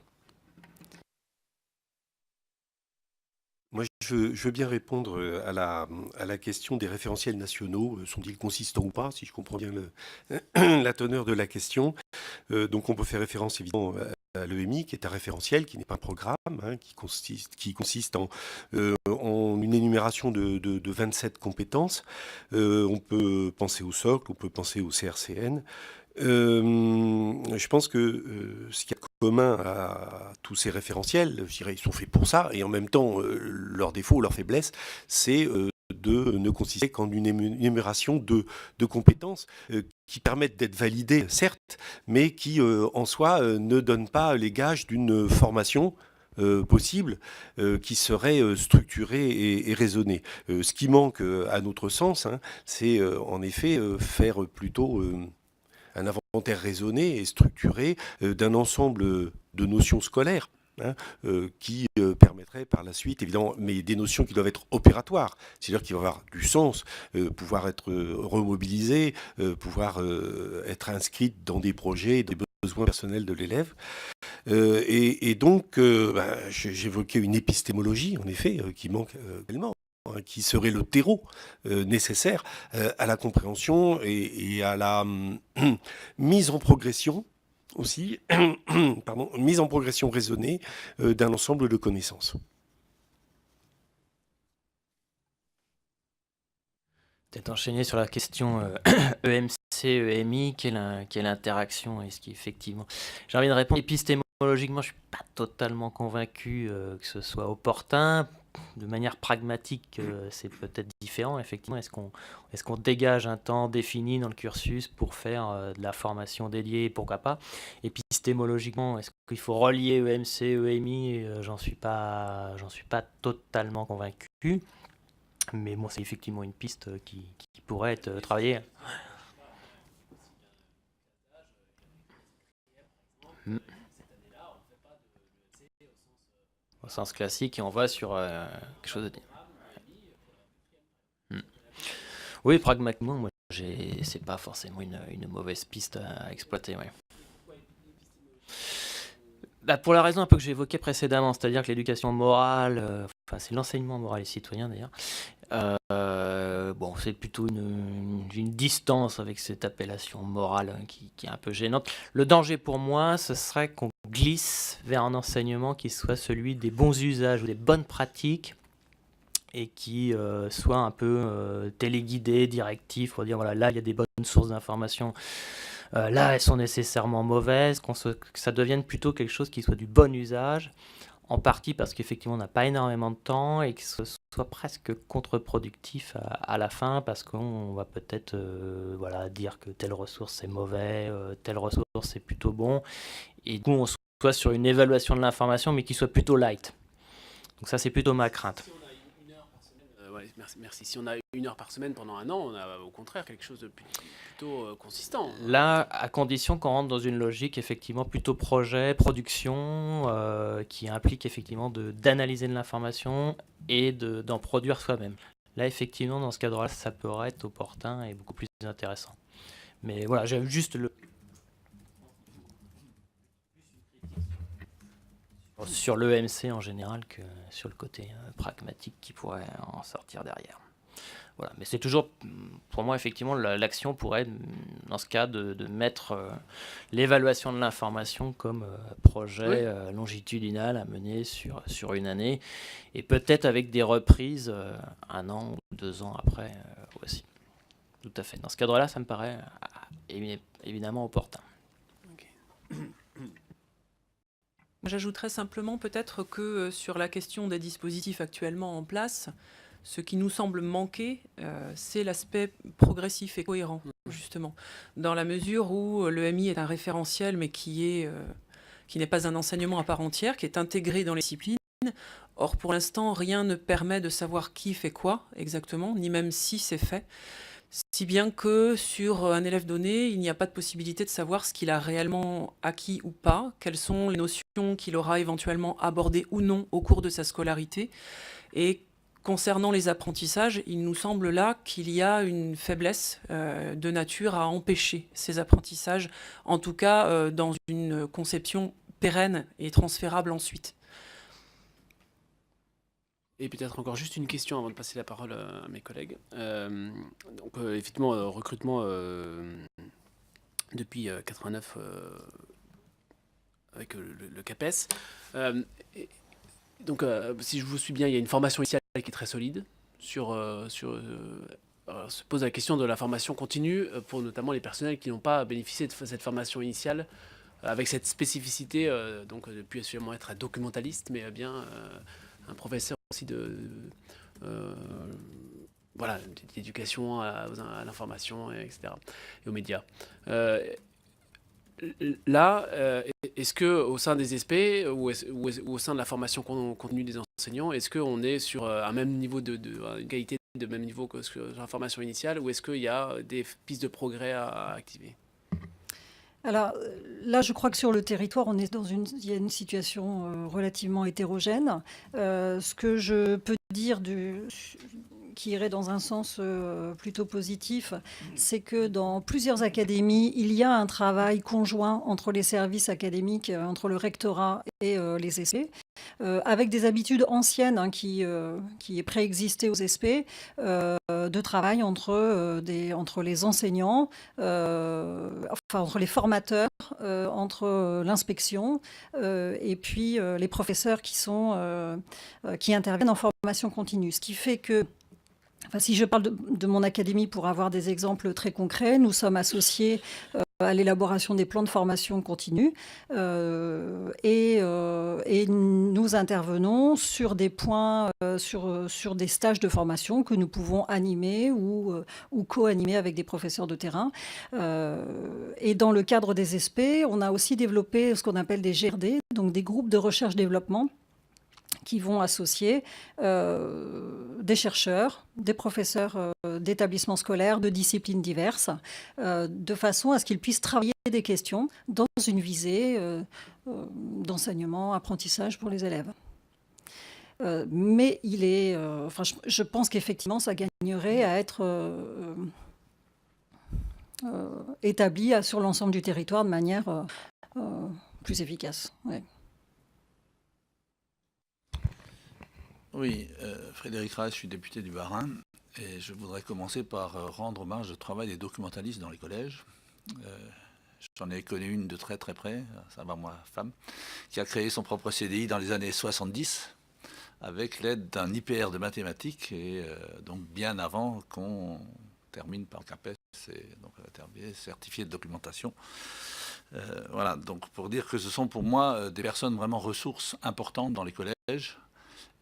Moi, je veux bien répondre à la question des référentiels nationaux. Sont-ils consistants ou pas, si je comprends bien la teneur de la question. Donc, on peut faire référence évidemment à l'EMI, qui est un référentiel, qui n'est pas un programme, hein, qui consiste en une énumération de 27 compétences. On peut penser au socle, on peut penser au CRCN. Je pense que ce qu'il y a de commun à tous ces référentiels, je dirais, ils sont faits pour ça, et en même temps, leur défaut, leur faiblesse, c'est de ne consister qu'en une énumération de compétences qui permettent d'être validées, certes, mais qui, en soi, ne donnent pas les gages d'une formation possible, qui serait structurée et raisonnée. Ce qui manque, à notre sens, hein, c'est en effet faire plutôt un inventaire raisonné et structuré d'un ensemble de notions scolaires, hein, qui permettrait par la suite, évidemment, mais des notions qui doivent être opératoires, c'est-à-dire qu'il va avoir du sens, pouvoir être remobilisé, pouvoir être inscrite dans des projets, des besoins personnels de l'élève. Et donc, j'évoquais une épistémologie, en effet, qui manque tellement, qui serait le terreau nécessaire à la compréhension et à la mise en progression aussi, pardon, mise en progression raisonnée d'un ensemble de connaissances. Peut-être enchaîner sur la question EMC, EMI, quelle interaction est-ce qu'effectivement... J'ai envie de répondre épistémologiquement, je ne suis pas totalement convaincu que ce soit opportun. De manière pragmatique, c'est peut-être différent, effectivement. Est-ce qu'on dégage un temps défini dans le cursus pour faire de la formation dédiée, pourquoi pas? Épistémologiquement, est-ce qu'il faut relier EMC, EMI? J'en suis pas totalement convaincu. Mais bon, c'est effectivement une piste qui pourrait être travaillée. Au sens classique, et on va sur quelque chose de... Oui, pragmatiquement, moi, c'est pas forcément une mauvaise piste à exploiter. Ouais. Bah, pour la raison un peu que j'évoquais précédemment, c'est-à-dire que l'éducation morale, c'est l'enseignement moral et citoyen d'ailleurs, bon, c'est plutôt une distance avec cette appellation morale qui est un peu gênante. Le danger pour moi, ce serait qu'on glisse vers un enseignement qui soit celui des bons usages ou des bonnes pratiques et qui soit un peu téléguidé, directif, pour dire voilà, là il y a des bonnes sources d'information, là elles sont nécessairement mauvaises, que ça devienne plutôt quelque chose qui soit du bon usage, en partie parce qu'effectivement on n'a pas énormément de temps et que ce soit presque contre-productif à la fin, parce qu'on va peut-être dire que telle ressource c'est mauvais, telle ressource c'est plutôt bon, et du coup on soit sur une évaluation de l'information mais qui soit plutôt light. Donc ça c'est plutôt ma crainte. Merci. Si on a 1 heure par semaine pendant 1 an, on a au contraire quelque chose de plutôt consistant. Là, à condition qu'on rentre dans une logique effectivement plutôt projet, production, qui implique effectivement d'analyser de l'information et d'en produire soi-même. Là, effectivement, dans ce cadre-là, ça pourrait être opportun et beaucoup plus intéressant. Mais voilà, j'aime juste sur l'EMC en général que sur le côté pragmatique qui pourrait en sortir derrière. Voilà. Mais c'est toujours, pour moi, effectivement, l'action pourrait, dans ce cas, de mettre l'évaluation de l'information comme projet longitudinal à mener sur une année, et peut-être avec des reprises 1 an ou 2 ans après aussi. Tout à fait. Dans ce cadre-là, ça me paraît évidemment opportun. J'ajouterais simplement peut-être que sur la question des dispositifs actuellement en place, ce qui nous semble manquer, c'est l'aspect progressif et cohérent, justement, dans la mesure où l'EMI est un référentiel, mais qui n'est pas un enseignement à part entière, qui est intégré dans les disciplines. Or, pour l'instant, rien ne permet de savoir qui fait quoi exactement, ni même si c'est fait. Si bien que sur un élève donné, il n'y a pas de possibilité de savoir ce qu'il a réellement acquis ou pas, quelles sont les notions qu'il aura éventuellement abordées ou non au cours de sa scolarité. Et concernant les apprentissages, il nous semble là qu'il y a une faiblesse de nature à empêcher ces apprentissages, en tout cas dans une conception pérenne et transférable ensuite. Et peut-être encore juste une question avant de passer la parole à mes collègues. Donc effectivement, recrutement depuis 89 avec le CAPES. Donc si je vous suis bien, il y a une formation initiale qui est très solide. Se pose la question de la formation continue pour notamment les personnels qui n'ont pas bénéficié de cette formation initiale avec cette spécificité, donc de ne plus absolument être un documentaliste, mais bien un professeur aussi voilà, d'éducation à l'information, etc., et aux médias. Là, est-ce que au sein des SP ou au sein de la formation continue des enseignants, est-ce qu'on est sur un même niveau une qualité de même niveau que sur la formation initiale, ou est-ce qu'il y a des pistes de progrès à activer? Alors là, je crois que sur le territoire, il y a une situation relativement hétérogène. Ce que je peux dire qui irait dans un sens plutôt positif, c'est que dans plusieurs académies, il y a un travail conjoint entre les services académiques, entre le rectorat et les SP, avec des habitudes anciennes qui préexistaient aux SP, de travail entre les enseignants, entre les formateurs, entre l'inspection et puis les professeurs qui interviennent en formation continue. Ce qui fait que, si je parle de mon académie pour avoir des exemples très concrets, nous sommes associés à l'élaboration des plans de formation continue et nous intervenons sur des points, sur des stages de formation que nous pouvons animer ou co-animer avec des professeurs de terrain. Et dans le cadre des SP, on a aussi développé ce qu'on appelle des GRD, donc des groupes de recherche-développement, qui vont associer des chercheurs, des professeurs d'établissements scolaires, de disciplines diverses, de façon à ce qu'ils puissent travailler des questions dans une visée d'enseignement, apprentissage pour les élèves. Mais je pense qu'effectivement, ça gagnerait à être établi sur l'ensemble du territoire de manière plus efficace. Ouais. Oui, Frédéric Raes, je suis député du Bas-Rhin et je voudrais commencer par rendre hommage au travail des documentalistes dans les collèges. J'en ai connu une de très très près, ça va moi, femme, qui a créé son propre CDI dans les années 70 avec l'aide d'un IPR de mathématiques et donc bien avant qu'on termine par CAPES, donc certifié de documentation. Voilà, donc pour dire que ce sont pour moi des personnes vraiment ressources importantes dans les collèges.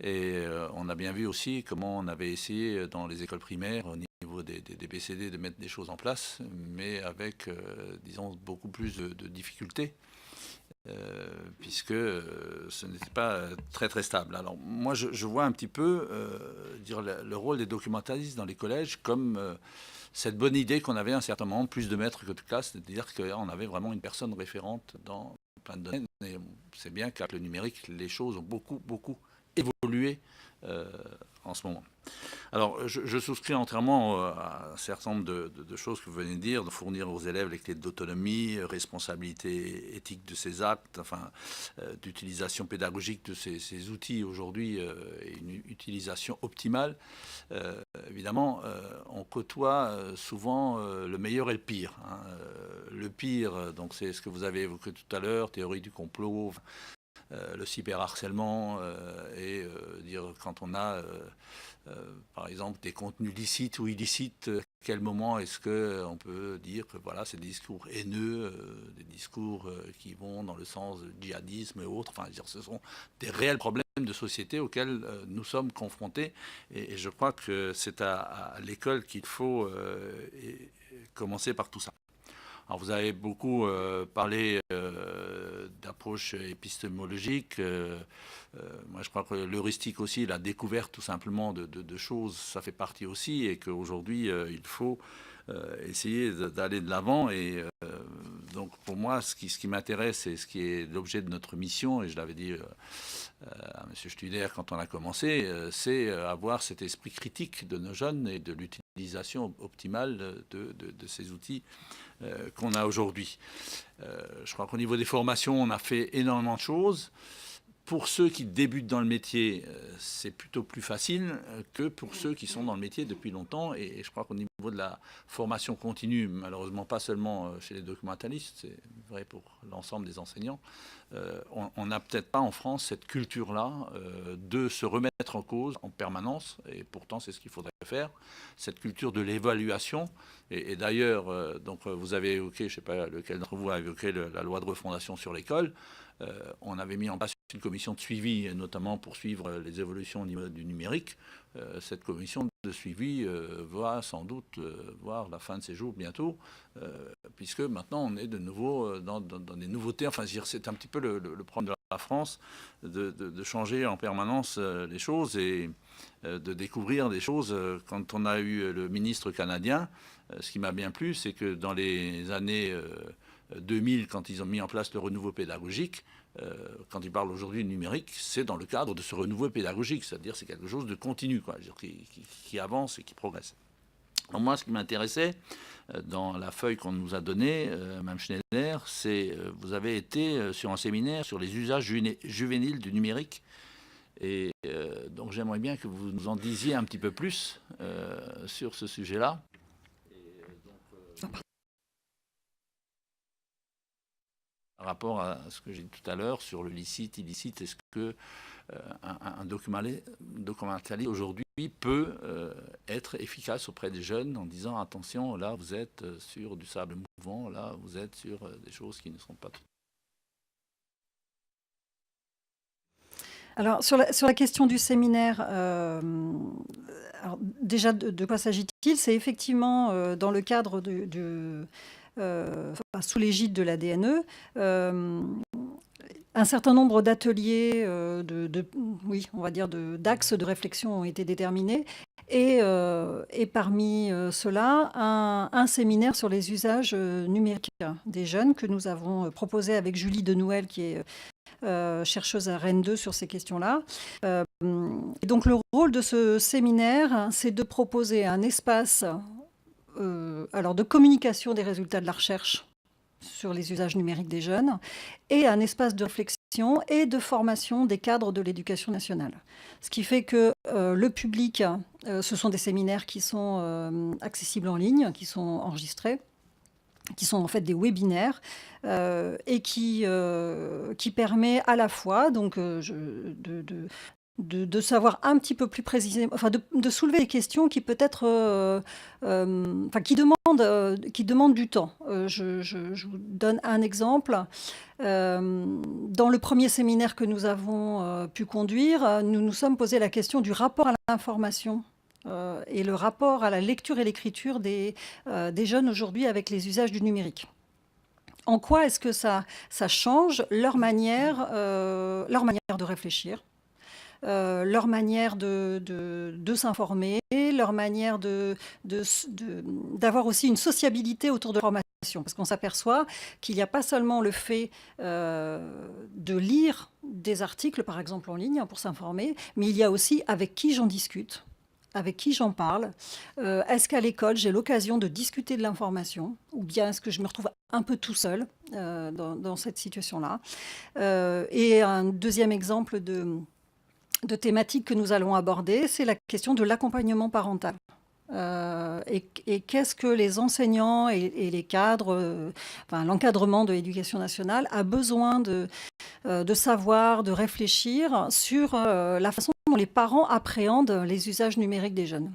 Et on a bien vu aussi comment on avait essayé dans les écoles primaires, au niveau des BCD, de mettre des choses en place, mais avec, disons, beaucoup plus de difficultés, puisque ce n'était pas très très stable. Alors moi, je vois un petit peu le rôle des documentalistes dans les collèges comme cette bonne idée qu'on avait à un certain moment, plus de maîtres que de classes, c'est-à-dire qu'on avait vraiment une personne référente dans plein de domaines. Et c'est bien qu'avec le numérique, les choses ont beaucoup évoluer en ce moment. Alors, je souscris entièrement à un certain nombre de choses que vous venez de dire, de fournir aux élèves les clés d'autonomie, responsabilité éthique de ces actes, enfin, d'utilisation pédagogique de ces outils aujourd'hui et une utilisation optimale. Évidemment, on côtoie souvent le meilleur et le pire. Le pire, donc c'est ce que vous avez évoqué tout à l'heure, théorie du complot, le cyberharcèlement et dire quand on a par exemple des contenus licites ou illicites, à quel moment est-ce qu'on peut dire que voilà, c'est des discours haineux, des discours qui vont dans le sens du djihadisme et autres. Enfin, dire, ce sont des réels problèmes de société auxquels nous sommes confrontés. Et je crois que c'est à l'école qu'il faut commencer par tout ça. Alors vous avez beaucoup parlé d'approche épistémologique. Moi, je crois que l'heuristique aussi, la découverte tout simplement de choses, ça fait partie aussi, et qu'aujourd'hui, il faut essayer d'aller de l'avant. Et donc, pour moi, ce qui m'intéresse et ce qui est l'objet de notre mission, et je l'avais dit à M. Studer quand on a commencé, c'est avoir cet esprit critique de nos jeunes et de l'utilisation optimale de ces outils qu'on a aujourd'hui. Je crois qu'au niveau des formations, on a fait énormément de choses. Pour ceux qui débutent dans le métier, c'est plutôt plus facile que pour ceux qui sont dans le métier depuis longtemps. Et je crois qu'au niveau de la formation continue, malheureusement pas seulement chez les documentalistes, c'est vrai pour l'ensemble des enseignants, on n'a peut-être pas en France cette culture-là de se remettre en cause en permanence. Et pourtant, c'est ce qu'il faudrait faire, cette culture de l'évaluation. Et d'ailleurs, donc vous avez évoqué, je ne sais pas lequel d'entre vous a évoqué la loi de refondation sur l'école. On avait mis en place une commission de suivi, notamment pour suivre les évolutions au niveau du numérique. Cette commission de suivi va sans doute voir la fin de ses jours bientôt, puisque maintenant on est de nouveau dans des nouveautés. Enfin, c'est un petit peu le problème de la France, de changer en permanence les choses et de découvrir des choses. Quand on a eu le ministre canadien, ce qui m'a bien plu, c'est que dans les années 2000, quand ils ont mis en place le renouveau pédagogique, quand ils parlent aujourd'hui du numérique, c'est dans le cadre de ce renouveau pédagogique, c'est-à-dire c'est quelque chose de continu, quoi, qui avance et qui progresse. Alors moi, ce qui m'intéressait dans la feuille qu'on nous a donnée, Mme Schneider, c'est vous avez été sur un séminaire sur les usages juvéniles du numérique. Et donc j'aimerais bien que vous nous en disiez un petit peu plus sur ce sujet-là. Par rapport à ce que j'ai dit tout à l'heure sur le licite, illicite, est-ce que un documentaliste aujourd'hui peut être efficace auprès des jeunes en disant attention, là vous êtes sur du sable mouvant, là vous êtes sur des choses qui ne sont pas tout. Alors, sur la question du séminaire, alors, déjà, de quoi s'agit-il? C'est effectivement dans le cadre sous l'égide de la DNE, un certain nombre d'ateliers, oui, on va dire d'axes de réflexion ont été déterminés. Et parmi ceux-là, un séminaire sur les usages numériques des jeunes que nous avons proposé avec Julie Denouel, qui est chercheuse à Rennes 2 sur ces questions-là. Et donc le rôle de ce séminaire, c'est de proposer un espace alors de communication des résultats de la recherche sur les usages numériques des jeunes et un espace de réflexion et de formation des cadres de l'éducation nationale. Ce qui fait que le public, ce sont des séminaires qui sont accessibles en ligne, qui sont enregistrés, qui sont en fait des webinaires et qui permet à la fois donc, de savoir un petit peu plus précisément, enfin de soulever des questions qui peut-être, qui demandent du temps. Je vous donne un exemple. Dans le premier séminaire que nous avons pu conduire, nous nous sommes posé la question du rapport à l'information et le rapport à la lecture et l'écriture des jeunes aujourd'hui avec les usages du numérique. En quoi est-ce que ça change leur manière de réfléchir, leur manière de s'informer, leur manière d'avoir aussi une sociabilité autour de la formation. Parce qu'on s'aperçoit qu'il n'y a pas seulement le fait de lire des articles, par exemple en ligne, pour s'informer, mais il y a aussi avec qui j'en discute, avec qui j'en parle. Est-ce qu'à l'école, j'ai l'occasion de discuter de l'information, ou bien est-ce que je me retrouve un peu tout seul dans cette situation-là. Et un deuxième exemple de thématique que nous allons aborder, c'est la question de l'accompagnement parental. et qu'est-ce que les enseignants et les cadres, enfin, l'encadrement de l'éducation nationale a besoin de savoir, de réfléchir sur la façon dont les parents appréhendent les usages numériques des jeunes.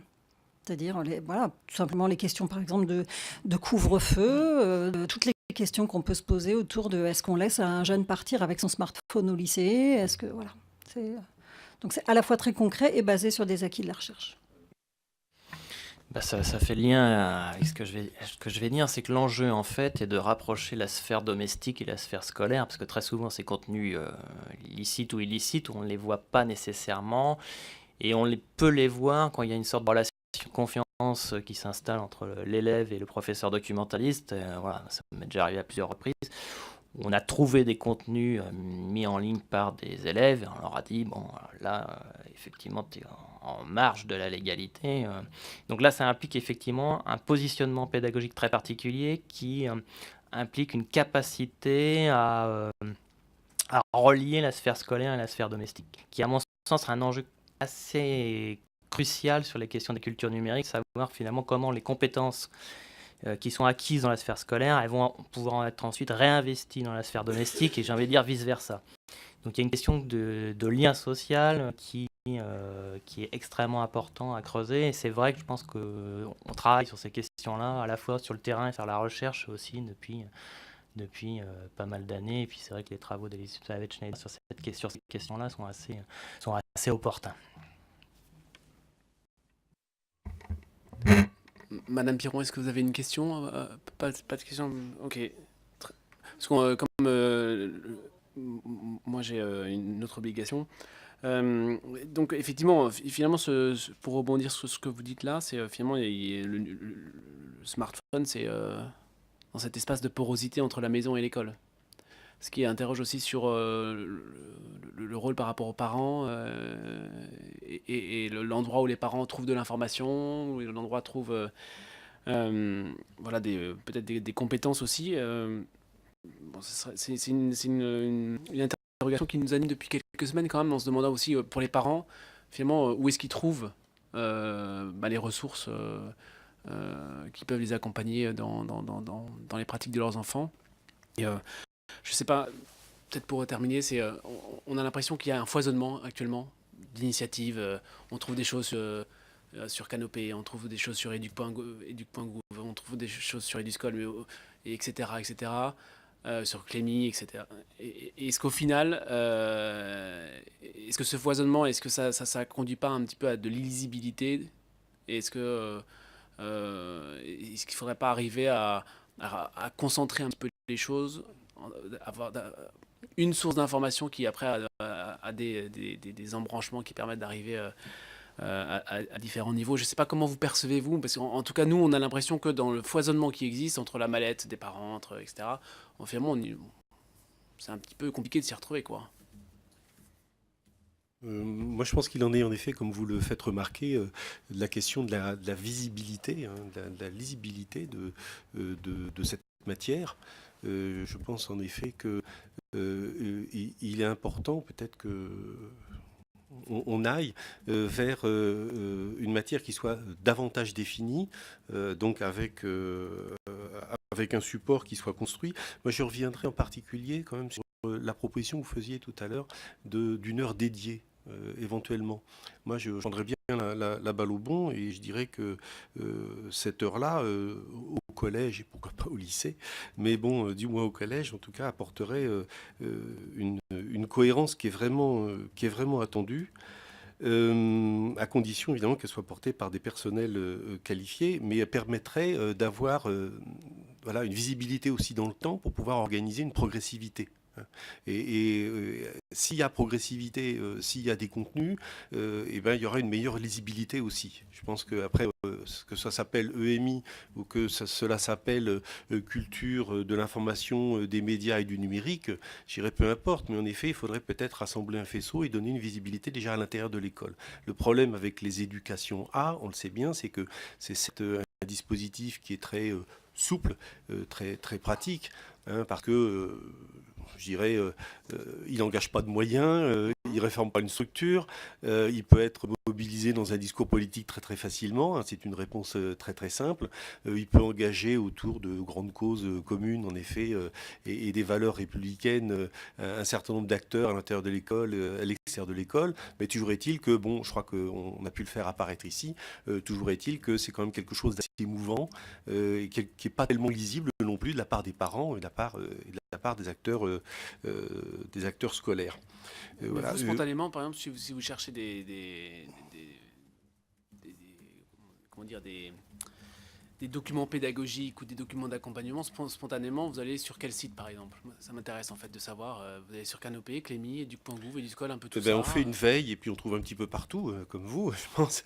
C'est-à-dire, voilà, tout simplement les questions, par exemple, de couvre-feu, toutes les questions qu'on peut se poser autour de est-ce qu'on laisse un jeune partir avec son smartphone au lycée? Est-ce que, voilà. Donc c'est à la fois très concret et basé sur des acquis de la recherche. Bah, ça fait lien avec ce que je vais dire, c'est que l'enjeu en fait est de rapprocher la sphère domestique et la sphère scolaire, parce que très souvent ces contenus licites ou illicites, on ne les voit pas nécessairement, et on peut les voir quand il y a une sorte de relation de confiance qui s'installe entre l'élève et le professeur documentaliste. Voilà, ça m'est déjà arrivé à plusieurs reprises. On a trouvé des contenus mis en ligne par des élèves et on leur a dit, bon, là, effectivement, tu es en marge de la légalité. Donc là, ça implique effectivement un positionnement pédagogique très particulier qui implique une capacité à relier la sphère scolaire et la sphère domestique, qui, à mon sens, sera un enjeu assez crucial sur les questions des cultures numériques, savoir finalement comment les compétences qui sont acquises dans la sphère scolaire, elles vont pouvoir être ensuite réinvesties dans la sphère domestique et j'ai envie de dire vice-versa. Donc il y a une question de lien social qui est extrêmement important à creuser et c'est vrai que je pense qu'on travaille sur ces questions-là à la fois sur le terrain et faire la recherche aussi depuis pas mal d'années et puis c'est vrai que les travaux d'Elisabeth Schneider sur ces questions-là sont assez opportuns. Madame Piron, est-ce que vous avez une question? Pas de question? Ok. Parce que moi j'ai une autre obligation. Donc effectivement, finalement, pour rebondir sur ce que vous dites là, c'est finalement le smartphone, c'est dans cet espace de porosité entre la maison et l'école. Ce qui interroge aussi sur le rôle par rapport aux parents et l'endroit où les parents trouvent de l'information, où l'endroit trouve voilà, peut-être des compétences aussi. Bon, c'est une interrogation qui nous anime depuis quelques semaines quand même, en se demandant aussi pour les parents, finalement, où est-ce qu'ils trouvent les ressources qui peuvent les accompagner dans les pratiques de leurs enfants. Et je sais pas, peut-être pour terminer, on a l'impression qu'il y a un foisonnement actuellement d'initiatives. On trouve des choses sur Canopé, on trouve des choses sur edu.gouv, on trouve des choses sur Eduscol, etc., etc., sur Clémy, etc. Et est-ce qu'au final, est-ce que ce foisonnement, est-ce que ça conduit pas un petit peu à de l'illisibilité? Est-ce qu'il ne faudrait pas arriver à concentrer un petit peu les choses, avoir une source d'information qui après a des embranchements qui permettent d'arriver à différents niveaux? Je ne sais pas comment vous percevez vous, parce qu'en tout cas nous on a l'impression que dans le foisonnement qui existe entre la mallette des parents, etc., finalement c'est un petit peu compliqué de s'y retrouver, quoi. Moi, je pense qu'il en est en effet, comme vous le faites remarquer, de la question de la visibilité, de la lisibilité de cette matière. Je pense en effet que il est important peut-être que on aille vers une matière qui soit davantage définie, donc avec un support qui soit construit. Moi, je reviendrai en particulier quand même sur la proposition que vous faisiez tout à l'heure d'une heure dédiée. Éventuellement. Moi, je prendrais bien la balle au bon et je dirais que cette heure-là, au collège et pourquoi pas au lycée, mais bon, du moins au collège, en tout cas, apporterait une cohérence qui est vraiment attendue. À condition évidemment qu'elle soit portée par des personnels qualifiés, mais elle permettrait d'avoir voilà, une visibilité aussi dans le temps pour pouvoir organiser une progressivité. Et s'il y a progressivité, s'il y a des contenus, et ben, il y aura une meilleure lisibilité aussi. Je pense qu'après, que ça s'appelle EMI ou que cela s'appelle culture de l'information, des médias et du numérique, je dirais peu importe, mais en effet, il faudrait peut-être rassembler un faisceau et donner une visibilité déjà à l'intérieur de l'école. Le problème avec les éducations A, on le sait bien, c'est que c'est un dispositif qui est très souple, très, très pratique, parce que... je dirais, il n'engage pas de moyens, il il réforme pas une structure, il peut être mobilisé dans un discours politique très très facilement, hein, c'est une réponse très très simple. Il peut engager autour de grandes causes communes, en effet, et des valeurs républicaines, un certain nombre d'acteurs à l'intérieur de l'école, à l'extérieur de l'école. Mais toujours est-il que, bon, je crois qu'on a pu le faire apparaître ici, toujours est-il que c'est quand même quelque chose d'assez émouvant et qui n'est pas tellement lisible non plus de la part des parents et de la part des acteurs scolaires. Mais Voilà. vous, spontanément, par exemple, si vous cherchez comment dire, des documents pédagogiques ou des documents d'accompagnement, spontanément, vous allez sur quel site, par exemple? Moi, ça m'intéresse en fait de savoir. Vous allez sur Canopé, Clémy, Educ.gouv, Eduscol, un peu tout ça. On fait une veille et puis on trouve un petit peu partout, comme vous, je pense.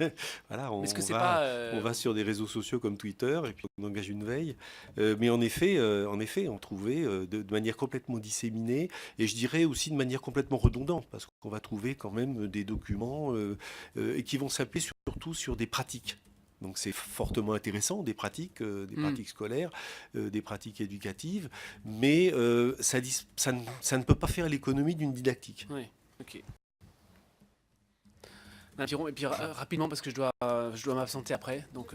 Voilà, Mais est-ce que c'est pas on va sur des réseaux sociaux comme Twitter et puis on engage une veille. Mais en effet, on trouvait de manière complètement disséminée et je dirais aussi de manière complètement redondante parce qu'on va trouver quand même des documents et qui vont s'appuyer surtout sur des pratiques. Donc c'est fortement intéressant, des pratiques scolaires, des pratiques éducatives, mais ça ne peut pas faire l'économie d'une didactique. Oui, ok. Et puis rapidement, parce que je dois m'absenter après. Donc,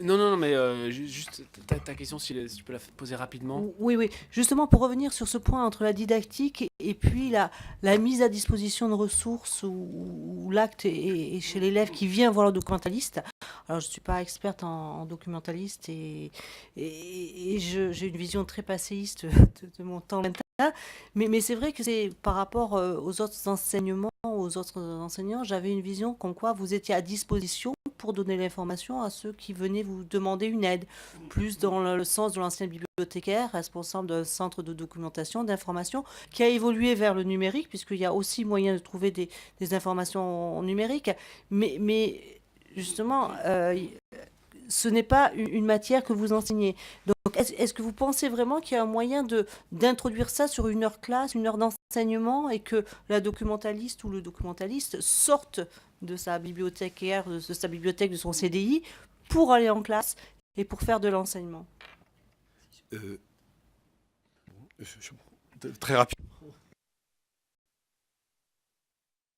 non, mais juste ta question, si tu peux la poser rapidement. Oui, oui. Justement, pour revenir sur ce point entre la didactique et puis la mise à disposition de ressources où l'acte est chez l'élève qui vient voir le documentaliste. Alors, je ne suis pas experte en documentaliste et j'ai une vision très passéiste de mon temps là. Mais c'est vrai que c'est par rapport aux autres enseignements, aux autres enseignants, j'avais une vision comme quoi vous étiez à disposition pour donner l'information à ceux qui venaient vous demander une aide, plus dans le sens de l'ancien bibliothécaire, responsable d'un centre de documentation, d'information, qui a évolué vers le numérique, puisqu'il y a aussi moyen de trouver des informations numériques. Mais justement, ce n'est pas une matière que vous enseignez. Donc, est-ce que vous pensez vraiment qu'il y a un moyen d'introduire ça sur une heure classe, une heure d'enseignement, et que la documentaliste ou le documentaliste sorte de sa bibliothécaire, de sa bibliothèque, de son CDI, pour aller en classe et pour faire de l'enseignement? Très rapide.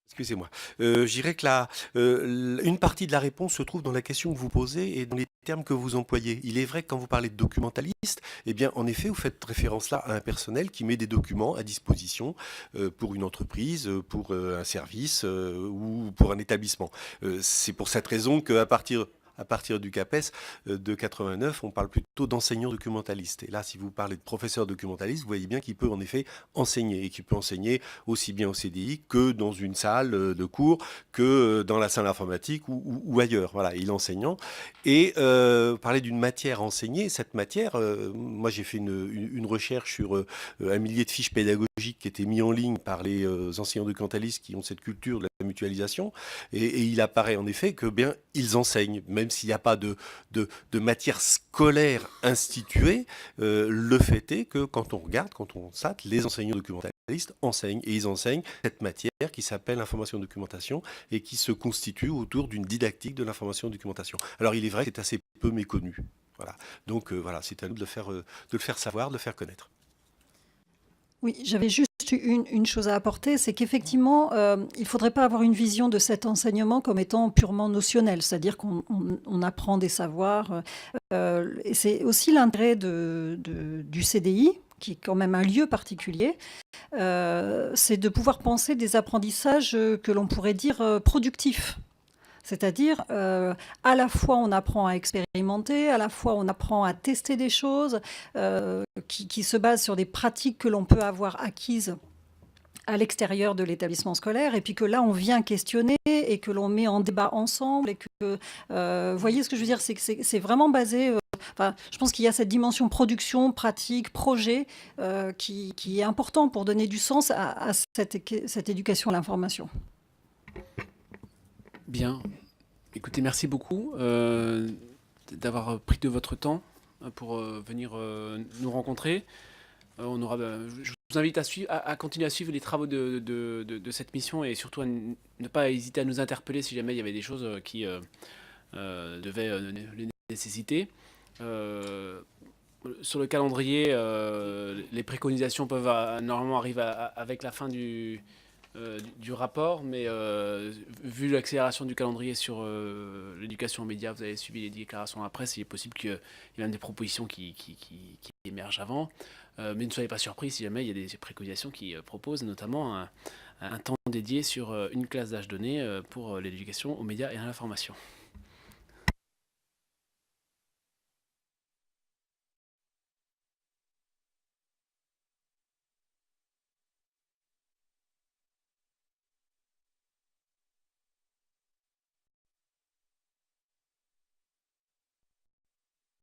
Excusez-moi. Je dirais que une partie de la réponse se trouve dans la question que vous posez et dans les termes que vous employez. Il est vrai que quand vous parlez de documentaliste, eh bien, en effet, vous faites référence là à un personnel qui met des documents à disposition pour une entreprise, pour un service ou pour un établissement. C'est pour cette raison qu'à partir du CAPES de 89, on parle plutôt d'enseignant documentaliste. Et là, si vous parlez de professeur documentaliste, vous voyez bien qu'il peut en effet enseigner, et qu'il peut enseigner aussi bien au CDI que dans une salle de cours, que dans la salle informatique ou ailleurs. Voilà, il est enseignant. Et parler d'une matière enseignée, cette matière, moi j'ai fait une recherche sur un millier de fiches pédagogiques qui étaient mis en ligne par les enseignants documentalistes qui ont cette culture de la mutualisation. Et il apparaît en effet que bien ils enseignent, même s'il n'y a pas de matière scolaire instituée, le fait est que quand on regarde, quand on constate, les enseignants documentalistes enseignent, et ils enseignent cette matière qui s'appelle information documentation et qui se constitue autour d'une didactique de l'information documentation. Alors il est vrai que c'est assez peu méconnu. Voilà. Donc voilà, c'est à nous de le faire savoir, de le faire connaître. Oui, j'avais juste une chose à apporter, c'est qu'effectivement, il ne faudrait pas avoir une vision de cet enseignement comme étant purement notionnel, c'est-à-dire qu'on apprend des savoirs. Et c'est aussi l'intérêt du CDI, qui est quand même un lieu particulier, c'est de pouvoir penser des apprentissages que l'on pourrait dire productifs. C'est-à-dire, à la fois on apprend à expérimenter, à la fois on apprend à tester des choses qui se basent sur des pratiques que l'on peut avoir acquises à l'extérieur de l'établissement scolaire, et puis que là on vient questionner et que l'on met en débat ensemble. Et que, vous voyez ce que je veux dire, c'est vraiment basé... Enfin, je pense qu'il y a cette dimension production, pratique, projet qui est important pour donner du sens à cette éducation à l'information. Bien. Écoutez, merci beaucoup d'avoir pris de votre temps pour venir nous rencontrer. Je vous invite à continuer à suivre les travaux de cette mission et surtout à ne pas hésiter à nous interpeller si jamais il y avait des choses qui devaient les nécessiter. Sur le calendrier, les préconisations peuvent normalement arriver avec la fin du du rapport, mais vu l'accélération du calendrier sur l'éducation aux médias, vous avez suivi les déclarations après, c'est possible qu'il y ait même des propositions qui émergent avant. Mais ne soyez pas surpris si jamais il y a des préconisations qui proposent notamment un temps dédié sur une classe d'âge donné pour l'éducation aux médias et à l'information.